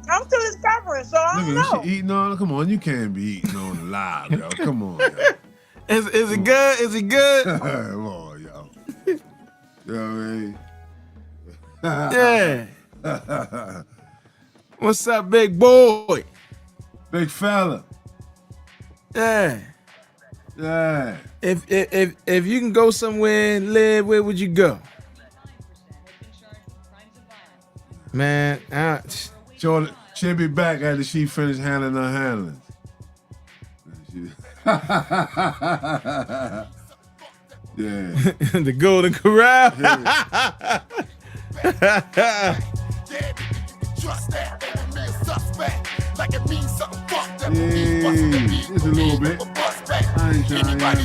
I'm still discovering, so I don't know. She eating on. Come on, you can't be eating on the live, yo. Come on, yo. Is it good? Is it good? Come on, yo. You know what I mean? Yeah. What's up, big boy? Big fella. Yeah. Yeah. If you can go somewhere and live, where would you go? Man, She'll be back after she finished handling her handling. Yeah. The Golden Corral. Yeah. Just a little bit. I ain't trying to man.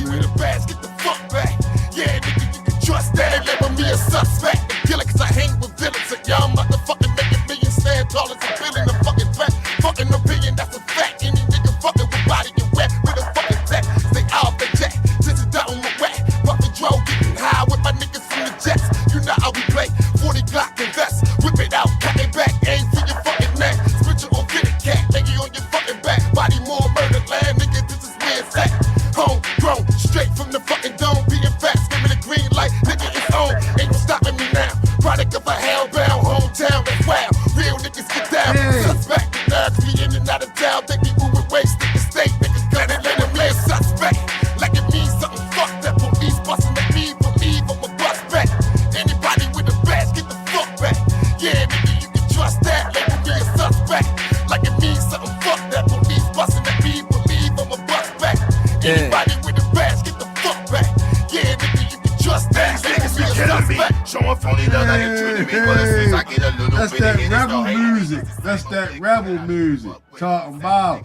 Yeah, nigga, you can trust that. They label me a suspect. They kill it cause I hang with villains. So y'all motherfucking making millions, stand tall as a billion. A fucking threat. Fucking opinion, that's a fact. Any nigga fucking with body and wet with a fucking tech. Stay off the jet. Since it's down on the wet. Puffin' dro, getting high with my niggas from the jets. You know how we play. 40 Glock and vest. Whip it out, cut it back. Aim for your fucking neck. Spit your own fitted cat. Lay you on your fucking back. Body more murder land. Nigga, this is where it's at. Homegrown, straight from the fucking dome. Being fast, give me the green light. Nigga, it's on. Ain't no stopping me now. Product of a hellbound hometown. That's wild. Real niggas get down. Suspect. Nerves me in and out of town. They be moving waste in the state. Niggas got it, let them live suspect. Like it means something fucked that police busting at me. Believe I'm a bust back. Anybody with a badge, get the fuck back. Yeah, nigga, you can trust that. Label me a suspect. Like it means something fucked that police busting at me. Believe I'm a bust back. Anybody with a badge, get the fuck back. Yeah, nigga, you can trust that. Niggas be killing me. Showing phony love like it's treating me. But since I get a little That's bit that of rebel music. That's that rebel music. Talking about.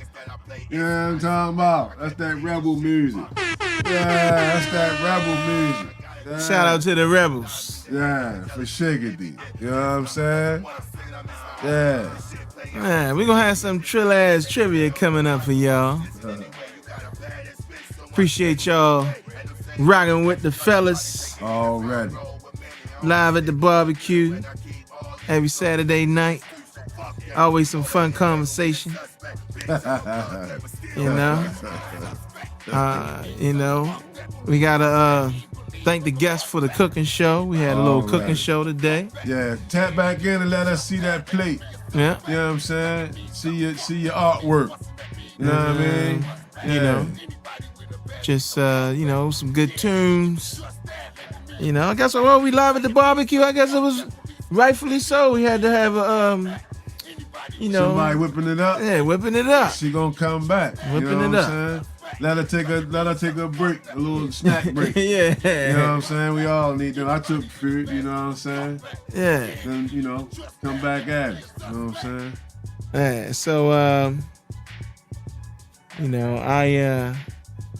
You know what I'm talking about? That's that rebel music. Yeah, that's that rebel music. Yeah. Shout out to the rebels. Yeah, for Shiggity. You know what I'm saying? Yeah. Man, we gonna have some trill ass trivia coming up for y'all. Appreciate y'all rocking with the fellas. Already. Live at the barbecue every Saturday night. Always some fun conversation. You know, we gotta thank the guests for the cooking show. We had a little cooking show today. Yeah, tap back in and let us see that plate. Yeah. You know what I'm saying? See your artwork. You know what I mean? Yeah. You know, just some good tunes. You know, I guess we live at the barbecue. I guess it was rightfully so. We had to have somebody whipping it up. Yeah, whipping it up. She gonna come back. Whipping it up. Saying? Let her take a break, a little snack break. Yeah. You know what I'm saying? We all need them. I took food, you know what I'm saying? Yeah. Then, come back at it. You know what I'm saying? Yeah. So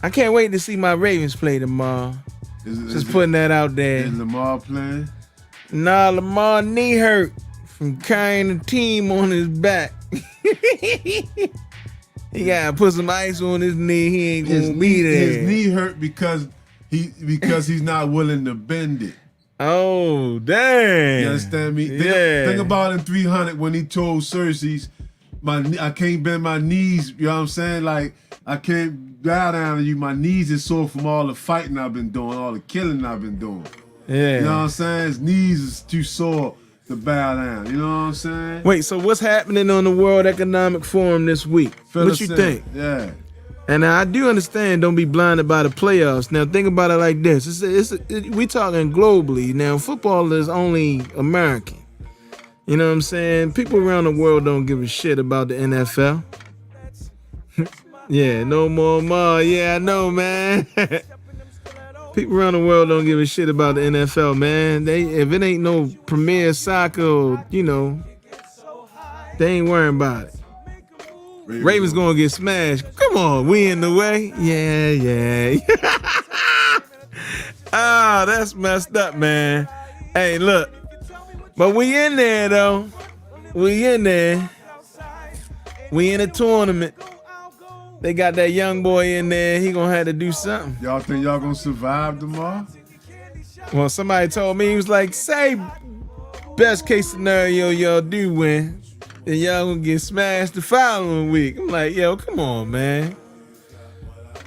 I can't wait to see my Ravens play tomorrow. Just putting that out there. Is Lamar playing? Nah, Lamar knee hurt from carrying the team on his back. He gotta put some ice on his knee. He ain't gonna be there. His knee hurt because he's not willing to bend it. Oh, dang. You understand me? Think about in 300 when he told Cersei, I can't bend my knees. You know what I'm saying? Like, I can't bow down to you. My knees is sore from all the fighting I've been doing, all the killing I've been doing. Yeah. You know what I'm saying? His knees is too sore to bow down. You know what I'm saying? Wait, so what's happening on the World Economic Forum this week? What you think? Yeah. And I do understand, don't be blinded by the playoffs. Now, think about it like this. We talking globally. Now, football is only American. You know what I'm saying? People around the world don't give a shit about the NFL. Yeah, no more. Yeah, I know, man. People around the world don't give a shit about the NFL, man. If it ain't no Premier Soccer, you know, they ain't worrying about it. Ravens gonna get smashed. Come on, we in the way. Yeah. Ah, that's messed up, man. Hey, look. But we in there, though. We in there. We in a tournament. They got that young boy in there. He gonna have to do something. Y'all think y'all gonna survive tomorrow? Well, somebody told me, he was like, say best case scenario, y'all do win. And y'all gonna get smashed the following week. I'm like, yo, come on, man.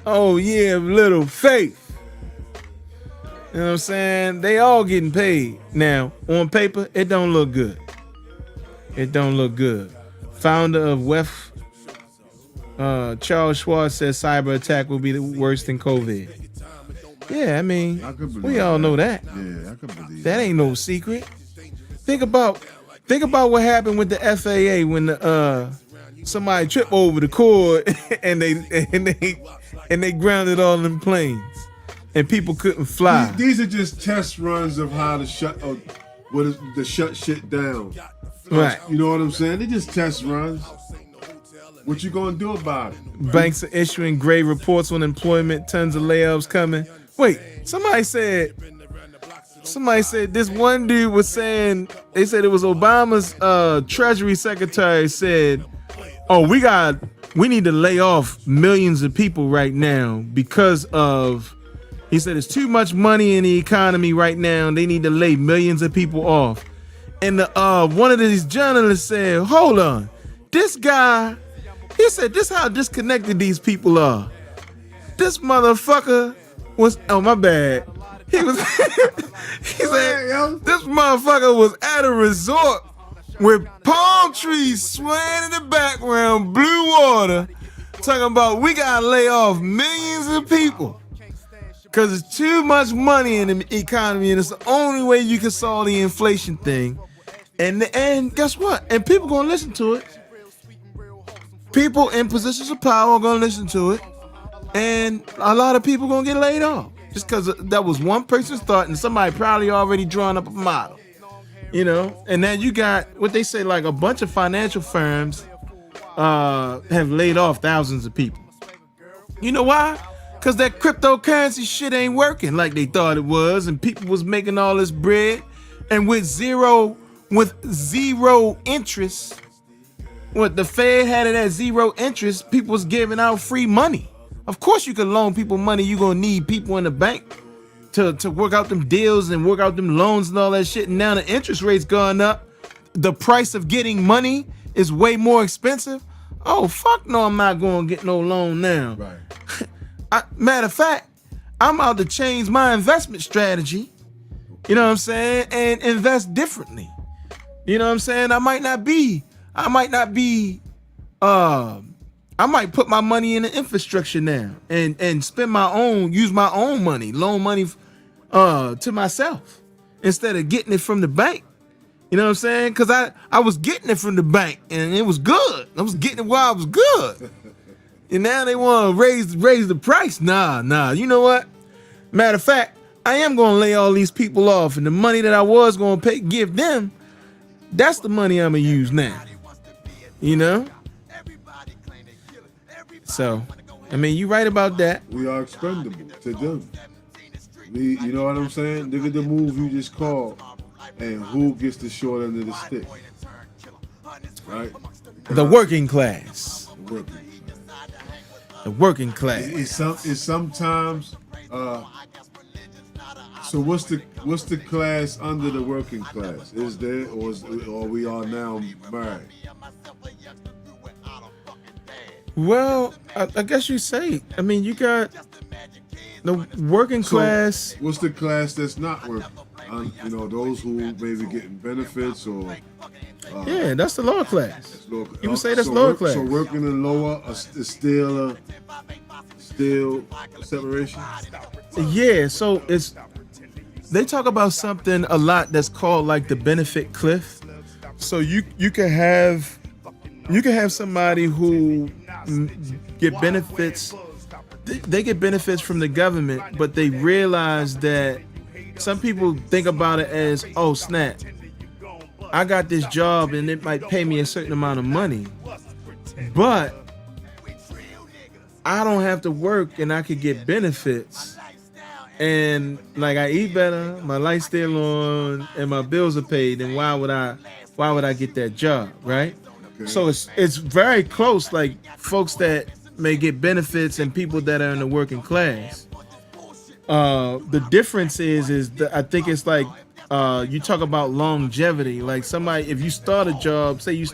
Oh, yeah, little faith. You know what I'm saying? They all getting paid. Now, on paper, it don't look good. It don't look good. Founder of WEF, Charles Schwartz, says cyber attack will be the worst than COVID. Yeah, I mean, we all know that. Yeah, I could believe that. Ain't no secret. Think about what happened with the FAA when somebody tripped over the cord and they grounded all them planes and people couldn't fly. These are just test runs of how to shut shit down. Right. You know what I'm saying? They just test runs. What you gonna do about it? Banks are issuing gray reports on employment, tons of layoffs coming. Wait, somebody said this one dude was saying, they said it was Obama's Treasury Secretary said, oh, we need to lay off millions of people right now because of, he said it's too much money in the economy right now and they need to lay millions of people off. And one of these journalists said, hold on, this guy, he said, this how disconnected these people are. This motherfucker was, oh my bad. He was, he said, this motherfucker was at a resort with palm trees swaying in the background, blue water, talking about we gotta lay off millions of people because it's too much money in the economy and it's the only way you can solve the inflation thing. And guess what? And people gonna listen to it. People in positions of power are gonna listen to it. And a lot of people gonna get laid off. Just because that was one person's thought and somebody probably already drawn up a model. You know? And then you got what they say, like a bunch of financial firms have laid off thousands of people. You know why? Because that cryptocurrency shit ain't working like they thought it was, and people was making all this bread, and with zero interest, what the Fed had it at zero interest, people was giving out free money. Of course you can loan people money. You're going to need people in the bank to work out them deals and work out them loans and all that shit. And now the interest rate's gone up. The price of getting money is way more expensive. Oh, fuck no, I'm not going to get no loan now. Right. Matter of fact, I'm out to change my investment strategy. You know what I'm saying? And invest differently. You know what I'm saying? I might put my money in the infrastructure now and use my own money, loan money to myself instead of getting it from the bank. You know what I'm saying? Because I was getting it from the bank and it was good. I was getting it while it was good. And now they want to raise the price. Nah. You know what? Matter of fact, I am going to lay all these people off, and the money that I was going to give them, that's the money I'm going to use now. You know? So, I mean, you right about that. We are expendable to them. You know what I'm saying? Look at the move you just called, and who gets the short end of the stick, right? The working class. The working class. It's sometimes. So what's the class under the working class? Is there or we are now married? Well, I guess you say. I mean, you got the working class. What's the class that's not working? those who maybe getting benefits or. Yeah, that's the lower class. Lower, You would say that's lower class. So working in lower is still separation. Yeah, so they talk about something a lot that's called like the benefit cliff. So you can have somebody who get benefits. They get benefits from the government, but they realize that some people think about it as, oh snap, I got this job and it might pay me a certain amount of money, but I don't have to work and I could get benefits. And like I eat better, my light's still on, and my bills are paid. Then why would I get that job, right? Okay. So it's very close. Like folks that may get benefits and people that are in the working class. The difference is that I think it's like you talk about longevity. Like somebody, if you start a job, say you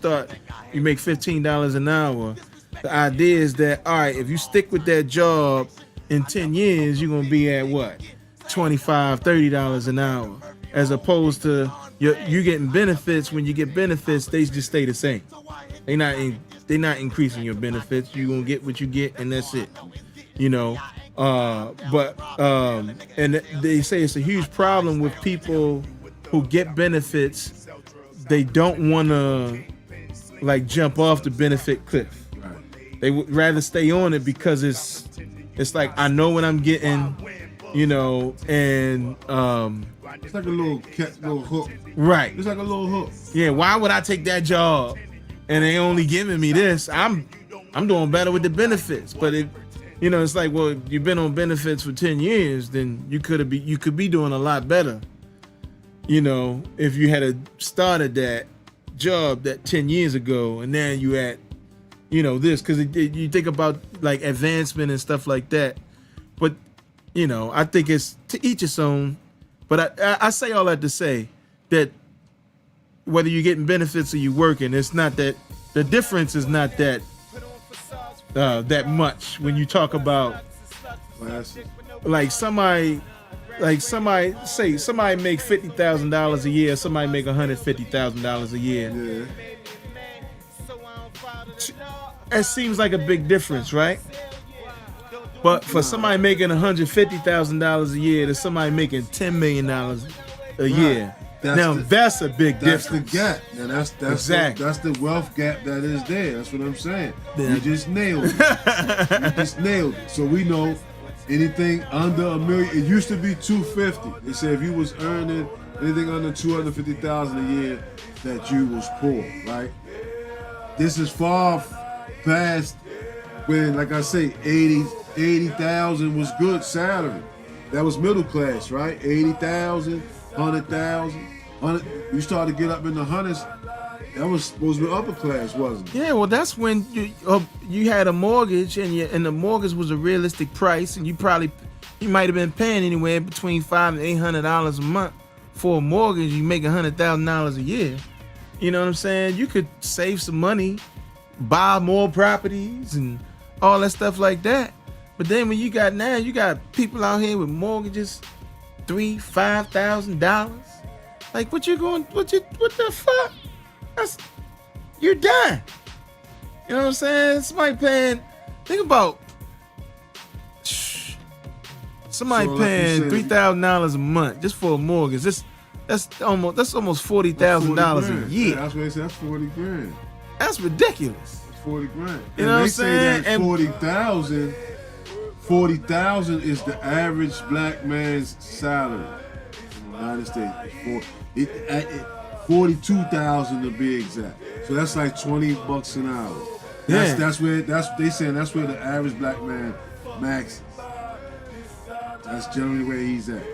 make $15 an hour. The idea is that, all right, if you stick with that job in 10 years, you're going to be at what? $25, $30 an hour. As opposed to you getting benefits. When you get benefits, they just stay the same. They're not increasing your benefits. You're going to get what you get, and that's it. And they say it's a huge problem with people who get benefits. They don't want to like jump off the benefit cliff. They would rather stay on it because it's like I know what I'm getting, and it's like a little hook. Right. It's like a little hook. Yeah, why would I take that job and they only giving me this? I'm doing better with the benefits. But it's like, well, if you've been on benefits for 10 years, then you could be doing a lot better. If you had started that job that 10 years ago and now you at this, because you think about like advancement and stuff like that. But I think it's to each its own. But I say all that to say that whether you're getting benefits or you're working, it's not that the difference is not that much when you talk about like somebody make $50,000 a year, somebody make $150,000 a year. Yeah. It seems like a big difference, right? But for somebody making $150,000 a year to somebody making $10 million a year, that's a big difference. That's the gap. Now that's exactly. That's the wealth gap that is there. That's what I'm saying. Yeah. You just nailed it. So we know anything under $1 million. It used to be $250. They said if you was earning anything under $250,000 a year, that you was poor, right? This is far past when, like I say, 80,000 was good salary. That was middle class, right? 80,000, 100,000, 100. You started to get up in the hundreds. That was supposed to be upper class, wasn't it? Yeah, well, that's when you had a mortgage and the mortgage was a realistic price, and you might have been paying anywhere between $500 and $800 a month for a mortgage. You make $100,000 a year. You know what I'm saying? You could save some money, buy more properties and all that stuff like that. But then when you got people out here with mortgages, $3,000-$5,000. Like what the fuck? You're done. You know what I'm saying? Somebody paying, think about somebody paying $3,000 a month just for a mortgage. That's almost $40,000 a year. Yeah, that's what they say. That's $40,000. That's ridiculous. It's $40,000. You know what I'm saying? And 40,000 is the average black man's salary in the United States. 42,000 to be exact. So that's like $20 an hour. That's where the average black man maxes. That's generally where he's at.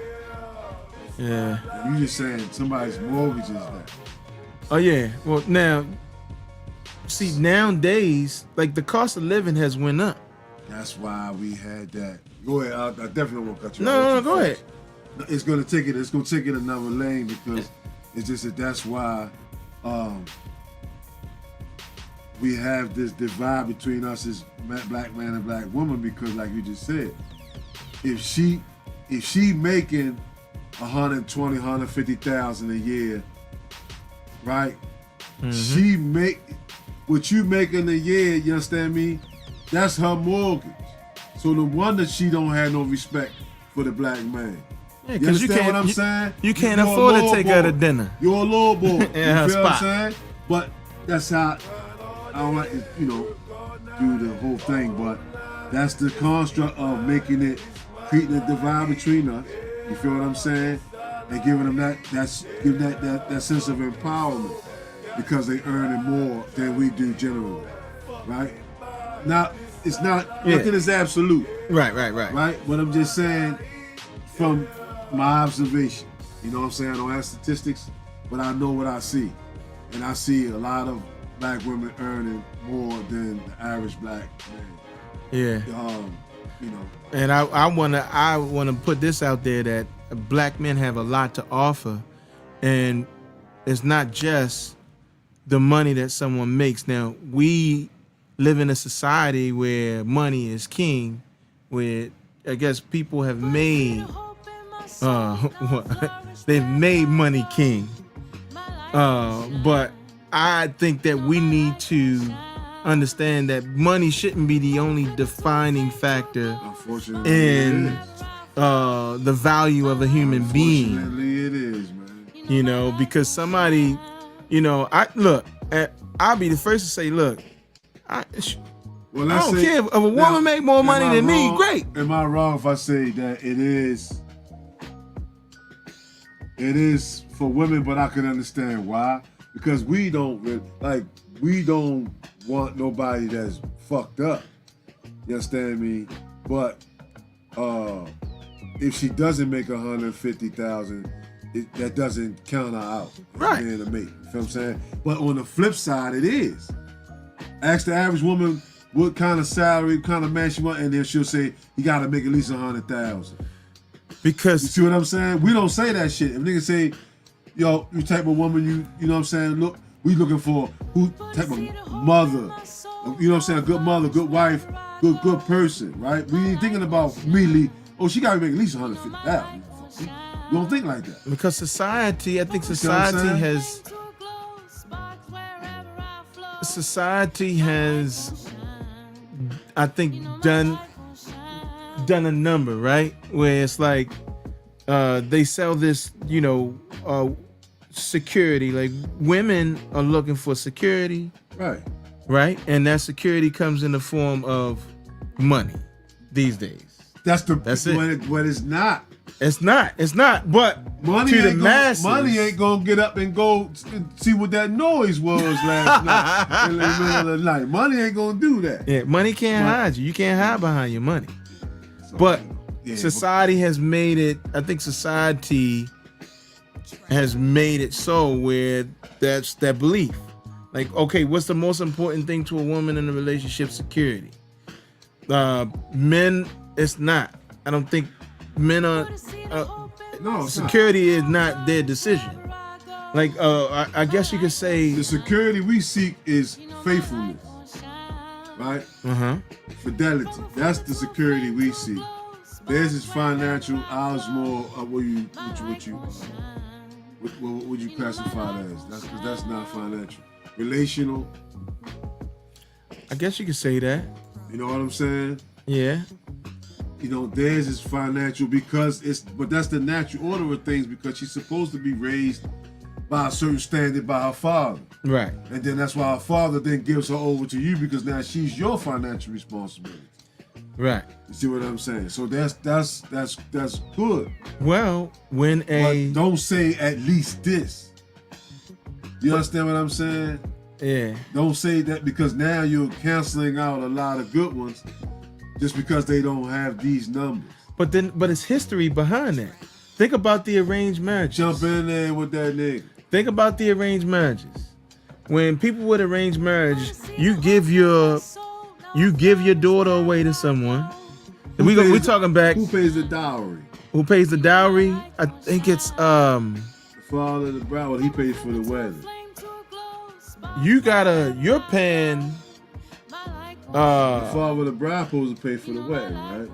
Yeah. And you just saying somebody's mortgage is that. Oh yeah. Well now, see nowadays, like the cost of living has went up. That's why we had that. Go ahead. I definitely won't cut you off. No, go ahead. It's gonna take it another lane because it's just that's why we have this divide between us as black man and black woman, because like you just said, if she making 120, 150,000 a year, right? She make what you making a year, you understand me? That's her mortgage. So no wonder she don't have no respect for the black man. Yeah, you 'cause understand what I'm saying? You can't You're a afford to lord take boy. her to dinner. You're a lord boy. In her You feel what I'm spot. saying? But that's how I don't like to, do the whole thing. But that's the construct of making it, creating a divide between us. You feel what I'm saying? And giving them that sense of empowerment because they earning more than we do generally, right? Now it's not nothing is absolute, Right. right? But I'm just saying from my observation, you know what I'm saying? I don't have statistics, but I know what I see, and I see a lot of black women earning more than the average black man. Yeah. And I wanna put this out there that black men have a lot to offer, and it's not just the money that someone makes. Now we live in a society where money is king, where I guess people have made they've made money king. But I think that we need to understand that money shouldn't be the only defining factor in the value of a human being. Unfortunately, it is, man. Because somebody, I'll be the first to say, look, I don't care if a woman make more money than me. Great. Am I wrong if I say that it is for women, but I can understand why? Because we don't want nobody that's fucked up. You understand me? But if she doesn't make 150,000, that doesn't count her out. Right. Being a mate. You feel what I'm saying? But on the flip side, it is. Ask the average woman what kind of salary, what kind of man she want, and then she'll say you got to make at least 100,000. Because you see what I'm saying? We don't say that shit. If niggas say, yo, you type of woman, you know what I'm saying? Look, we looking for who type of mother. You know what I'm saying? A good mother, good wife, good person, right? We ain't thinking about immediately, oh, she got to make at least 150,000. We don't think like that. Because society, I think society has done a number, right? Where it's like they sell this, security. Like women are looking for security, right? And that security comes in the form of money these days. That's it. But it's not. It's not. But money to the masses, money ain't gonna get up and go see what that noise was last night in the middle of the night. Money ain't gonna do that. Yeah, money can't hide you. You can't hide behind your money. But society has made it. I think society has made it so where that's that belief. Like, okay, what's the most important thing to a woman in a relationship? Security. Men, it's not. I don't think men are. Security is not their decision. Like, I guess you could say the security we seek is faithfulness, right? Fidelity. That's the security we seek. Theirs is financial. Ours more. What would you classify that as? Because that's not financial. Relational. I guess you could say that. You know what I'm saying? Yeah. Theirs is financial but that's the natural order of things because she's supposed to be raised by a certain standard by her father. Right. And then that's why her father then gives her over to you because now she's your financial responsibility. Right. You see what I'm saying? So that's good. Well, but don't say at least this. You understand what I'm saying? Yeah. Don't say that because now you're canceling out a lot of good ones just because they don't have these numbers. But it's history behind that. Think about the arranged marriages. Jump in there with that nigga. Think about the arranged marriages. When people with arranged marriage, you give your daughter away to someone. We talking back. Who pays the dowry? Who pays the dowry? I think it's the father of the bride. Well, he pays for the wedding. You're paying. The father of the bride supposed to pay for the wedding, right?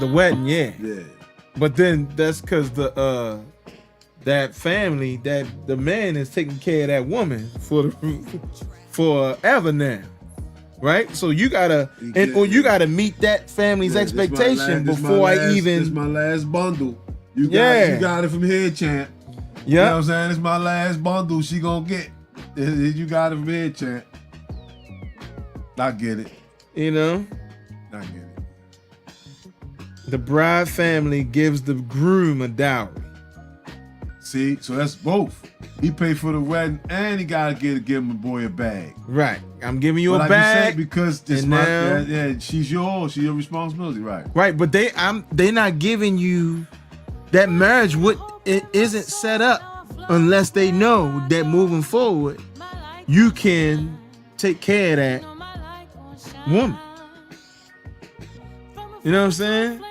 The wedding, yeah. Yeah. But then that's because that family, that the man is taking care of that woman forever now. Right? So you gotta you gotta meet that family's expectation before This is my last bundle. You got it from here, champ. Yeah. You know what I'm saying? It's my last bundle she gonna get. You got it from here, champ. I get it. You know? I get it. The bride family gives the groom a dowry. See, so that's both. He paid for the wedding and he gotta give him a boy a bag. Right. I'm giving you a bag. You say, because this she's your responsibility, right? Right, but they not giving you that marriage. It isn't set up unless they know that moving forward you can take care of that woman. You know what I'm saying?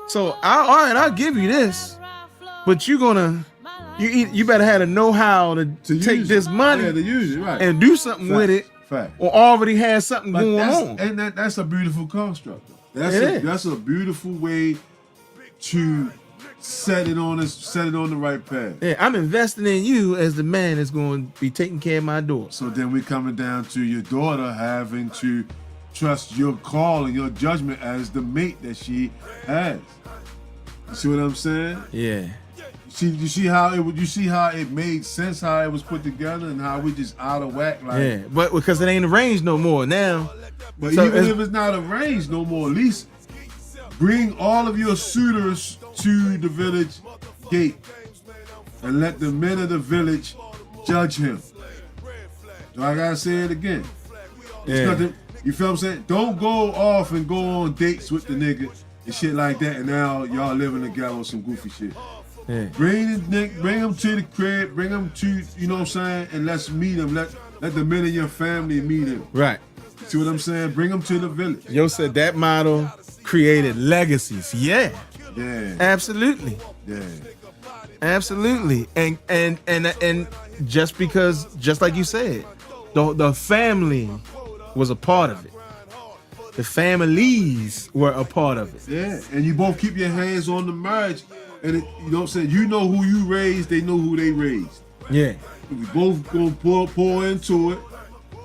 So I'll give you this, but you better have the know-how to take this money to use it, right, and do something with it. Fact. Or already has something going on. And that's a beautiful construct. That's a beautiful way to set it on the right path. Yeah, I'm investing in you as the man that's going to be taking care of my daughter. So then we're coming down to your daughter having to trust your call and your judgment as the mate that she has. You see what I'm saying? Yeah. You see how it made sense, how it was put together, and how we just out of whack. But because it ain't arranged no more now. But so even if it's not arranged no more, at least bring all of your suitors to the village gate and let the men of the village judge him. So I gotta say it again. Nothing, you feel what I'm saying? Don't go off and go on dates with the nigga and shit like that, and now y'all living together on some goofy shit. Yeah. Bring him to the crib, bring him to, you know what I'm saying, and let's meet him. Let the men in your family meet him. Right. See what I'm saying? Bring him to the village. Yo said that model created legacies. Yeah. Yeah. Absolutely. Yeah. Absolutely. And just because, just like you said, the family was a part of it. The families were a part of it. Yeah. And you both keep your hands on the marriage. And you know what I'm saying? You know who you raised, they know who they raised. Yeah. We both gonna pour into it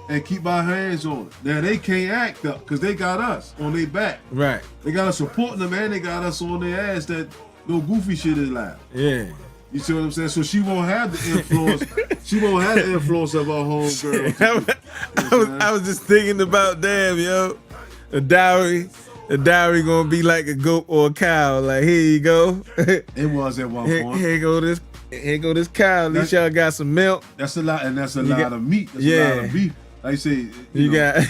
and keep our hands on it. Now they can't act up because they got us on their back. Right. They got us supporting them and they got us on their ass that no goofy shit is allowed. Yeah. You see what I'm saying? So she won't have the influence. She won't have the influence of our homegirl. I was just thinking about, damn, yo, the dowry gonna be like a goat or a cow. Like, here you go. It was at one point. Here go this cow. At least y'all got some milk. That's a lot, and that's a lot of meat. That's a lot of beef. Like you say, you got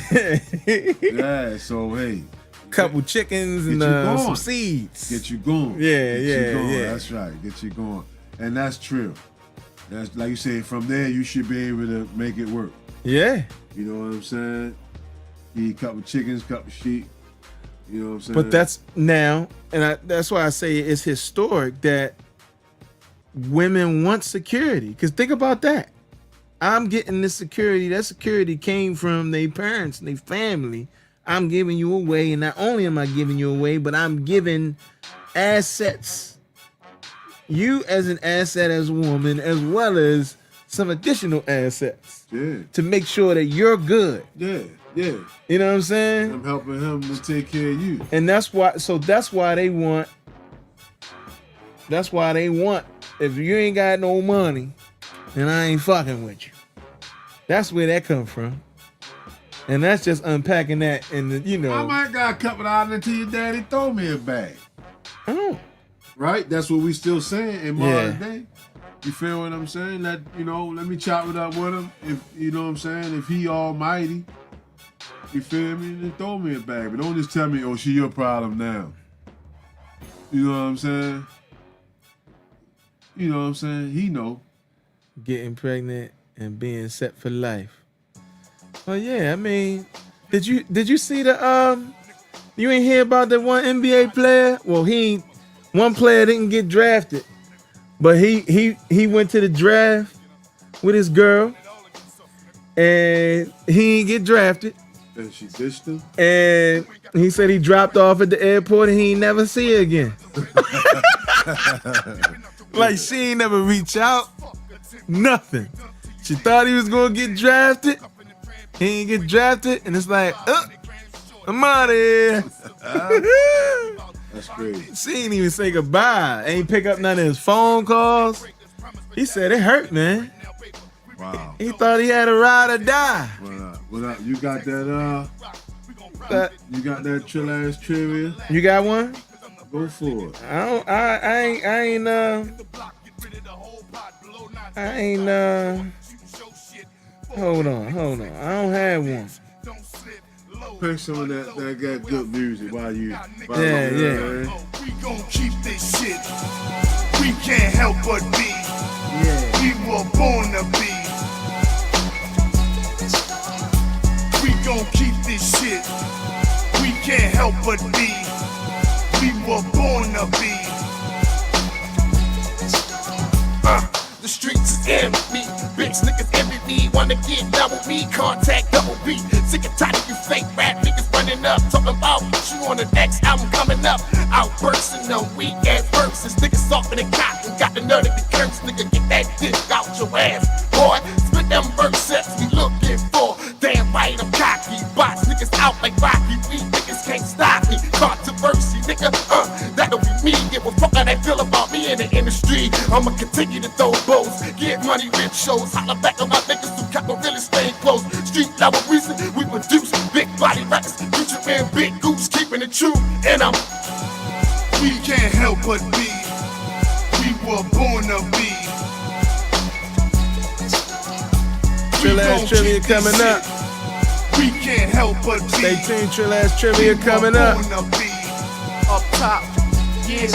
yeah. So hey, couple chickens and some seeds. Get you going. Yeah. That's right. Get you going, and that's true. That's like you say. From there, you should be able to make it work. Yeah. You know what I'm saying? Eat a couple chickens, couple sheep. You know what I'm saying? But that's now, and that's why I say it's historic that women want security. Because think about that. I'm getting this security. That security came from their parents and their family. I'm giving you away, and not only am I giving you away, but I'm giving assets. You as an asset as a woman, as well as some additional assets. Yeah. To make sure that you're good. Yeah. Yeah. You know what I'm saying? I'm helping him to take care of you. And that's why they want, if you ain't got no money, then I ain't fucking with you. That's where that come from. And that's just unpacking that in the, you know. I might got a couple dollars until your daddy throw me a bag. Oh. Right? That's what we still saying in modern day. You feel what I'm saying? That, you know, let me chop it up with him. If, you know what I'm saying? If he almighty. You feel me? Then throw me a bag. But don't just tell me, oh, she your problem now. You know what I'm saying? You know what I'm saying? He know. Getting pregnant and being set for life. Well, yeah, I mean, did you see the you ain't hear about that one NBA player? Well, one player didn't get drafted, but he went to the draft with his girl, and he didn't get drafted. And she ditched him? And he said he dropped off at the airport and he ain't never see her again. Like she ain't never reach out. Nothing. She thought he was gonna get drafted. He ain't get drafted. And it's like, I'm out of here. That's crazy. She ain't even say goodbye. Ain't pick up none of his phone calls. He said it hurt, man. Wow. He thought he had a ride or die. What up? You got that you got that chill ass trivia? You got one? Go for it. I ain't hold on. I don't have one. Pick some of that got good music while you Yeah. We gon' keep this shit. We can't help but be. Yeah. We were born to be. We gon' keep this shit. We can't help but be. We were born to be. The streets is enemy. Bitch niggas envy me. Wanna get down with me. Contact double B. Sick and tired of you fake rap niggas running up. Talking about you on the next album coming up. Outbursting on weak ass verses. Niggas soft in the cotton. Got the nerve to be curse. Nigga get that dick out your ass. Boy, spit them verses we looking for. Damn right, I'm cocky. Box niggas out like Rocky. We niggas can't stop me. Controversy, nigga. That'll be me. Give a fuck how they feel about me in the industry. I'ma continue to throw blows. Get money, rich shows. Holla back on my niggas who kept on really staying close. Street level reason we produce big body records. Future man, big goose, keeping it true. And we can't help but be. We were born to be. Trill ass trivia coming up. We can't help but be. Stay tuned, Trill ass trivia coming up. Up top, yeah,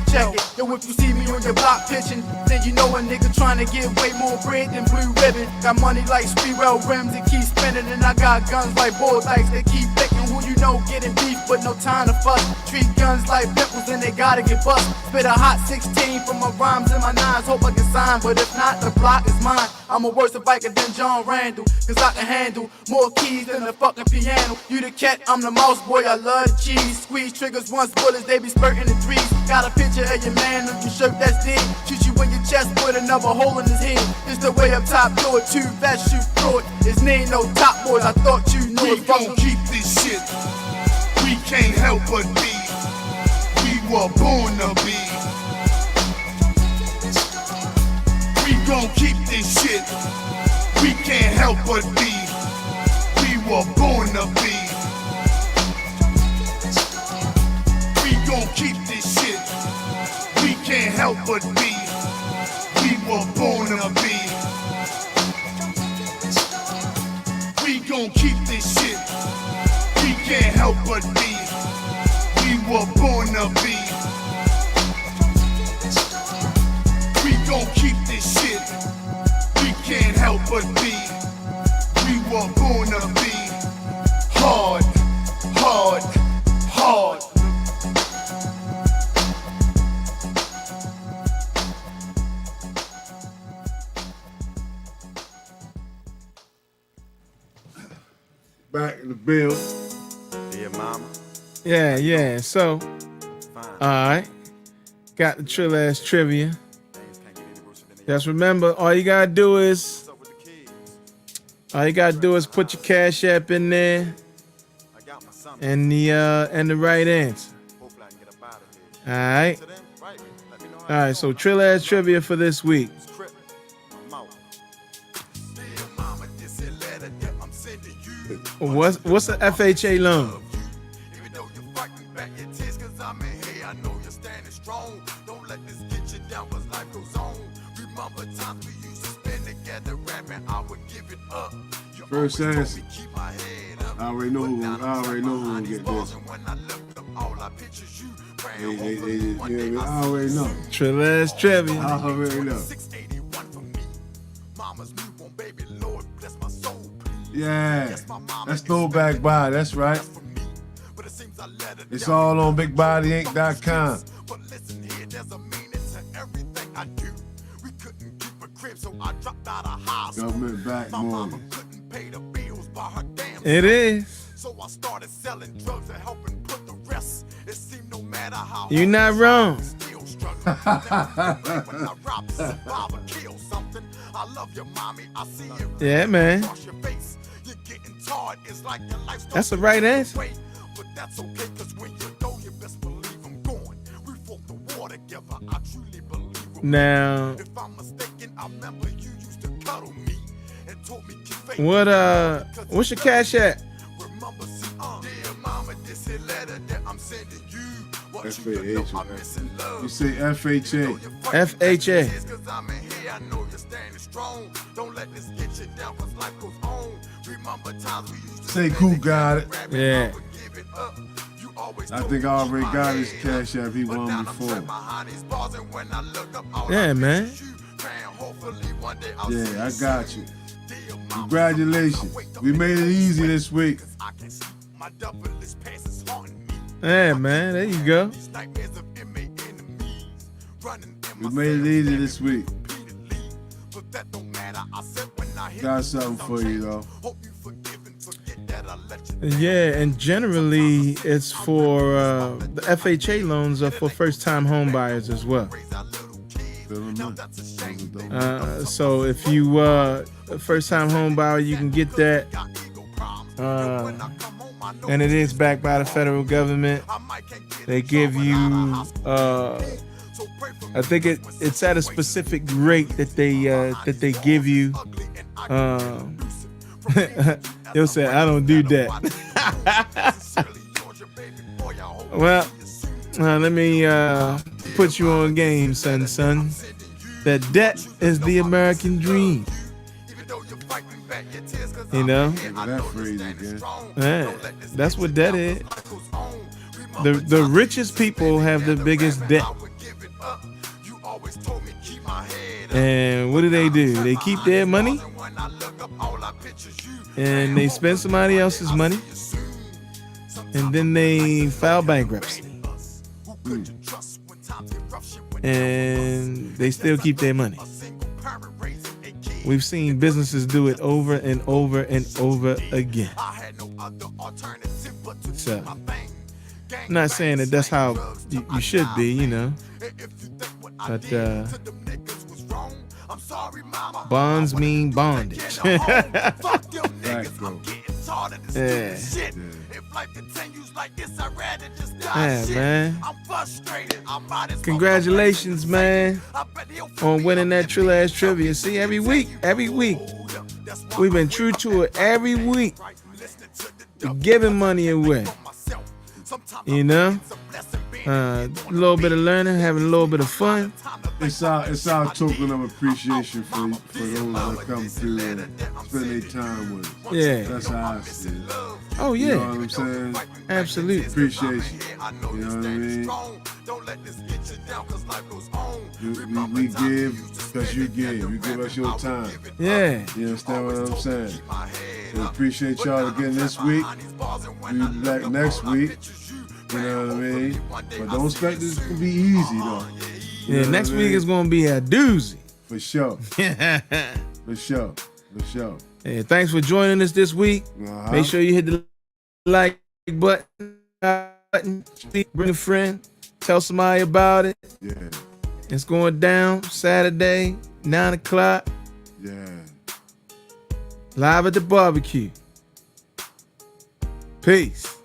check it. Yo, if you see me on your block pitching, then you know a nigga trying to get way more bread than blue ribbon. Got money like Speedwell rims that keep spinning, and I got guns like bull dykes that keep picking. Who you know getting beef, but no time to fuss. Treat guns like pimples, and they gotta get bust. Spit a hot 16 from my rhymes and my nines. Hope I can sign, but if not, the block is mine. I'm a worse biker than John Randall, cause I can handle more keys than a fucking piano. You the cat, I'm the mouse boy, I love the cheese. Squeeze triggers once bullets, they be spurting in threes. Got a picture of your man on your shirt that's dead. Shoot you in your chest, put another hole in his head. It's the way up top, do it too fast, shoot through it. His name no top boys, I thought you knew we it. We gon' keep this shit. We can't help but be. We were born to be. We gon' keep this shit. We can't help but be. We were born to be. We gon' keep this shit. We can't help but be. We were born to be. We gon' keep this shit. We can't help but be. We were born to be. We gon' keep this shit. We can't help but be. We were born to be. Hard, hard, hard. Back in the bill. yeah, mama. Yeah. So, alright. Got the Trill ass trivia. Just remember, all you gotta do is put your Cash App in there and the right answer. Alright. Alright, so Trill ass trivia for this week. What's the FHA loan? First answer. I already know who will get this. I already know. Trill ass trivia. I already know. Yeah, that's Throwback Body, that's right. It's all on BigBodyInc.com. Government back morning. It is. So I started selling drugs and helping put the rest. It seemed no matter how You're not wrong. still struggling. When I rob, survive, or kill something. I love your mommy. I see it. Yeah, man. Across your face. You're getting tired. It's like your life's That's the right answer. But that's okay, cause when you go, you best believe I'm going. We fought the war together. I truly believe we're Now, if I'm mistaken, I remember you used to cuddle me and taught me keep faith. what's your cash at? Remember, see, dear mama, this here letter that I'm sending you. What you FHA. know, I'm missing love. You say FHA. FHA. Cause I'm in here, I know you're standing strong. Don't let this get you down, cause life goes on. Remember times we used to Say cool got it. Yeah. give it up. You always I told think me I keep already my got his head cash up. app. He But won now I'm before. trapped behind these bars, and when I look up, all Yeah, I man. miss is you. Hopefully one day I'll see Yeah, I you got soon. you. Dear mama, Congratulations. We made it easy this week. I can see my double-less past is haunting me. Yeah, man. There you go. These nightmares of MA enemies running in We my made it easy this week. repeatedly. But that don't matter. I said when I hit Got you, something for you, though. hope you forgive and forget that I let you down. Yeah, and generally it's for the FHA loans are for first-time home buyers as well. Raise our little kids. Feel me? Now that's a shame. So if you a first-time home buyer, you can get that, Got ego problems. and it is backed by the federal government. I might can't get They a job give without a you, hospital. So pray for me I think it's at a specific rate that they give you. ugly and I You'll say I don't do that. sincerely yours, your baby boy. I hope Well, let me put you on game, son. That debt is the American dream. even though you're fighting back your tears, 'cause You I'm know? here, I That know phrase you're standing again. strong. Yeah, Don't let this that's get what you that down, is. 'cause life goes on. The Remember richest people have the biggest debt. I would give it up. You always told me keep my head up. And what do? They keep their money And when I look up, all I picture is you. and they spend somebody else's money, You soon. and then they file bankruptcy, Who could you trust when times get rough? Shit went and they still keep their money. a single parent raising a kid. We've seen businesses do it over and over and over again. I had no other alternative but to So, do my thing. I'm not saying that that's how you should be, you know, If you think what I but did to them niggas was wrong, I'm sorry, mama. bonds mean bondage. Fuck them niggas. Right, bro. I'm getting tired of this Yeah. stupid shit. If life continues like this, I'd rather just die. Yeah, shit. man. I'm frustrated. I might as well Congratulations, man, I bet he'll on winning that True Ass Trivia. See, every week, we've been true to it every week, giving money away. You know, a little bit of learning, having a little bit of fun. It's our token of appreciation for those that come through and spend their time with us. Yeah. That's how I see it. Oh You know what yeah, I'm saying? absolutely. Appreciation. You know what I mean? Don't let this get you down, 'cause life goes on. We give because you give. You give us your time. Yeah. You understand what I'm saying? We appreciate y'all again this week. We'll be back next week. You know what I mean? But don't expect this to be easy though. You Yeah, know next what I week mean? is gonna be a doozy. For sure. Yeah, For sure. For sure. thanks for joining us this week. Uh-huh. Make sure you hit the like button. Bring a friend. Tell somebody about it. Yeah. It's going down Saturday, 9 o'clock, Yeah. live at the barbecue. Peace.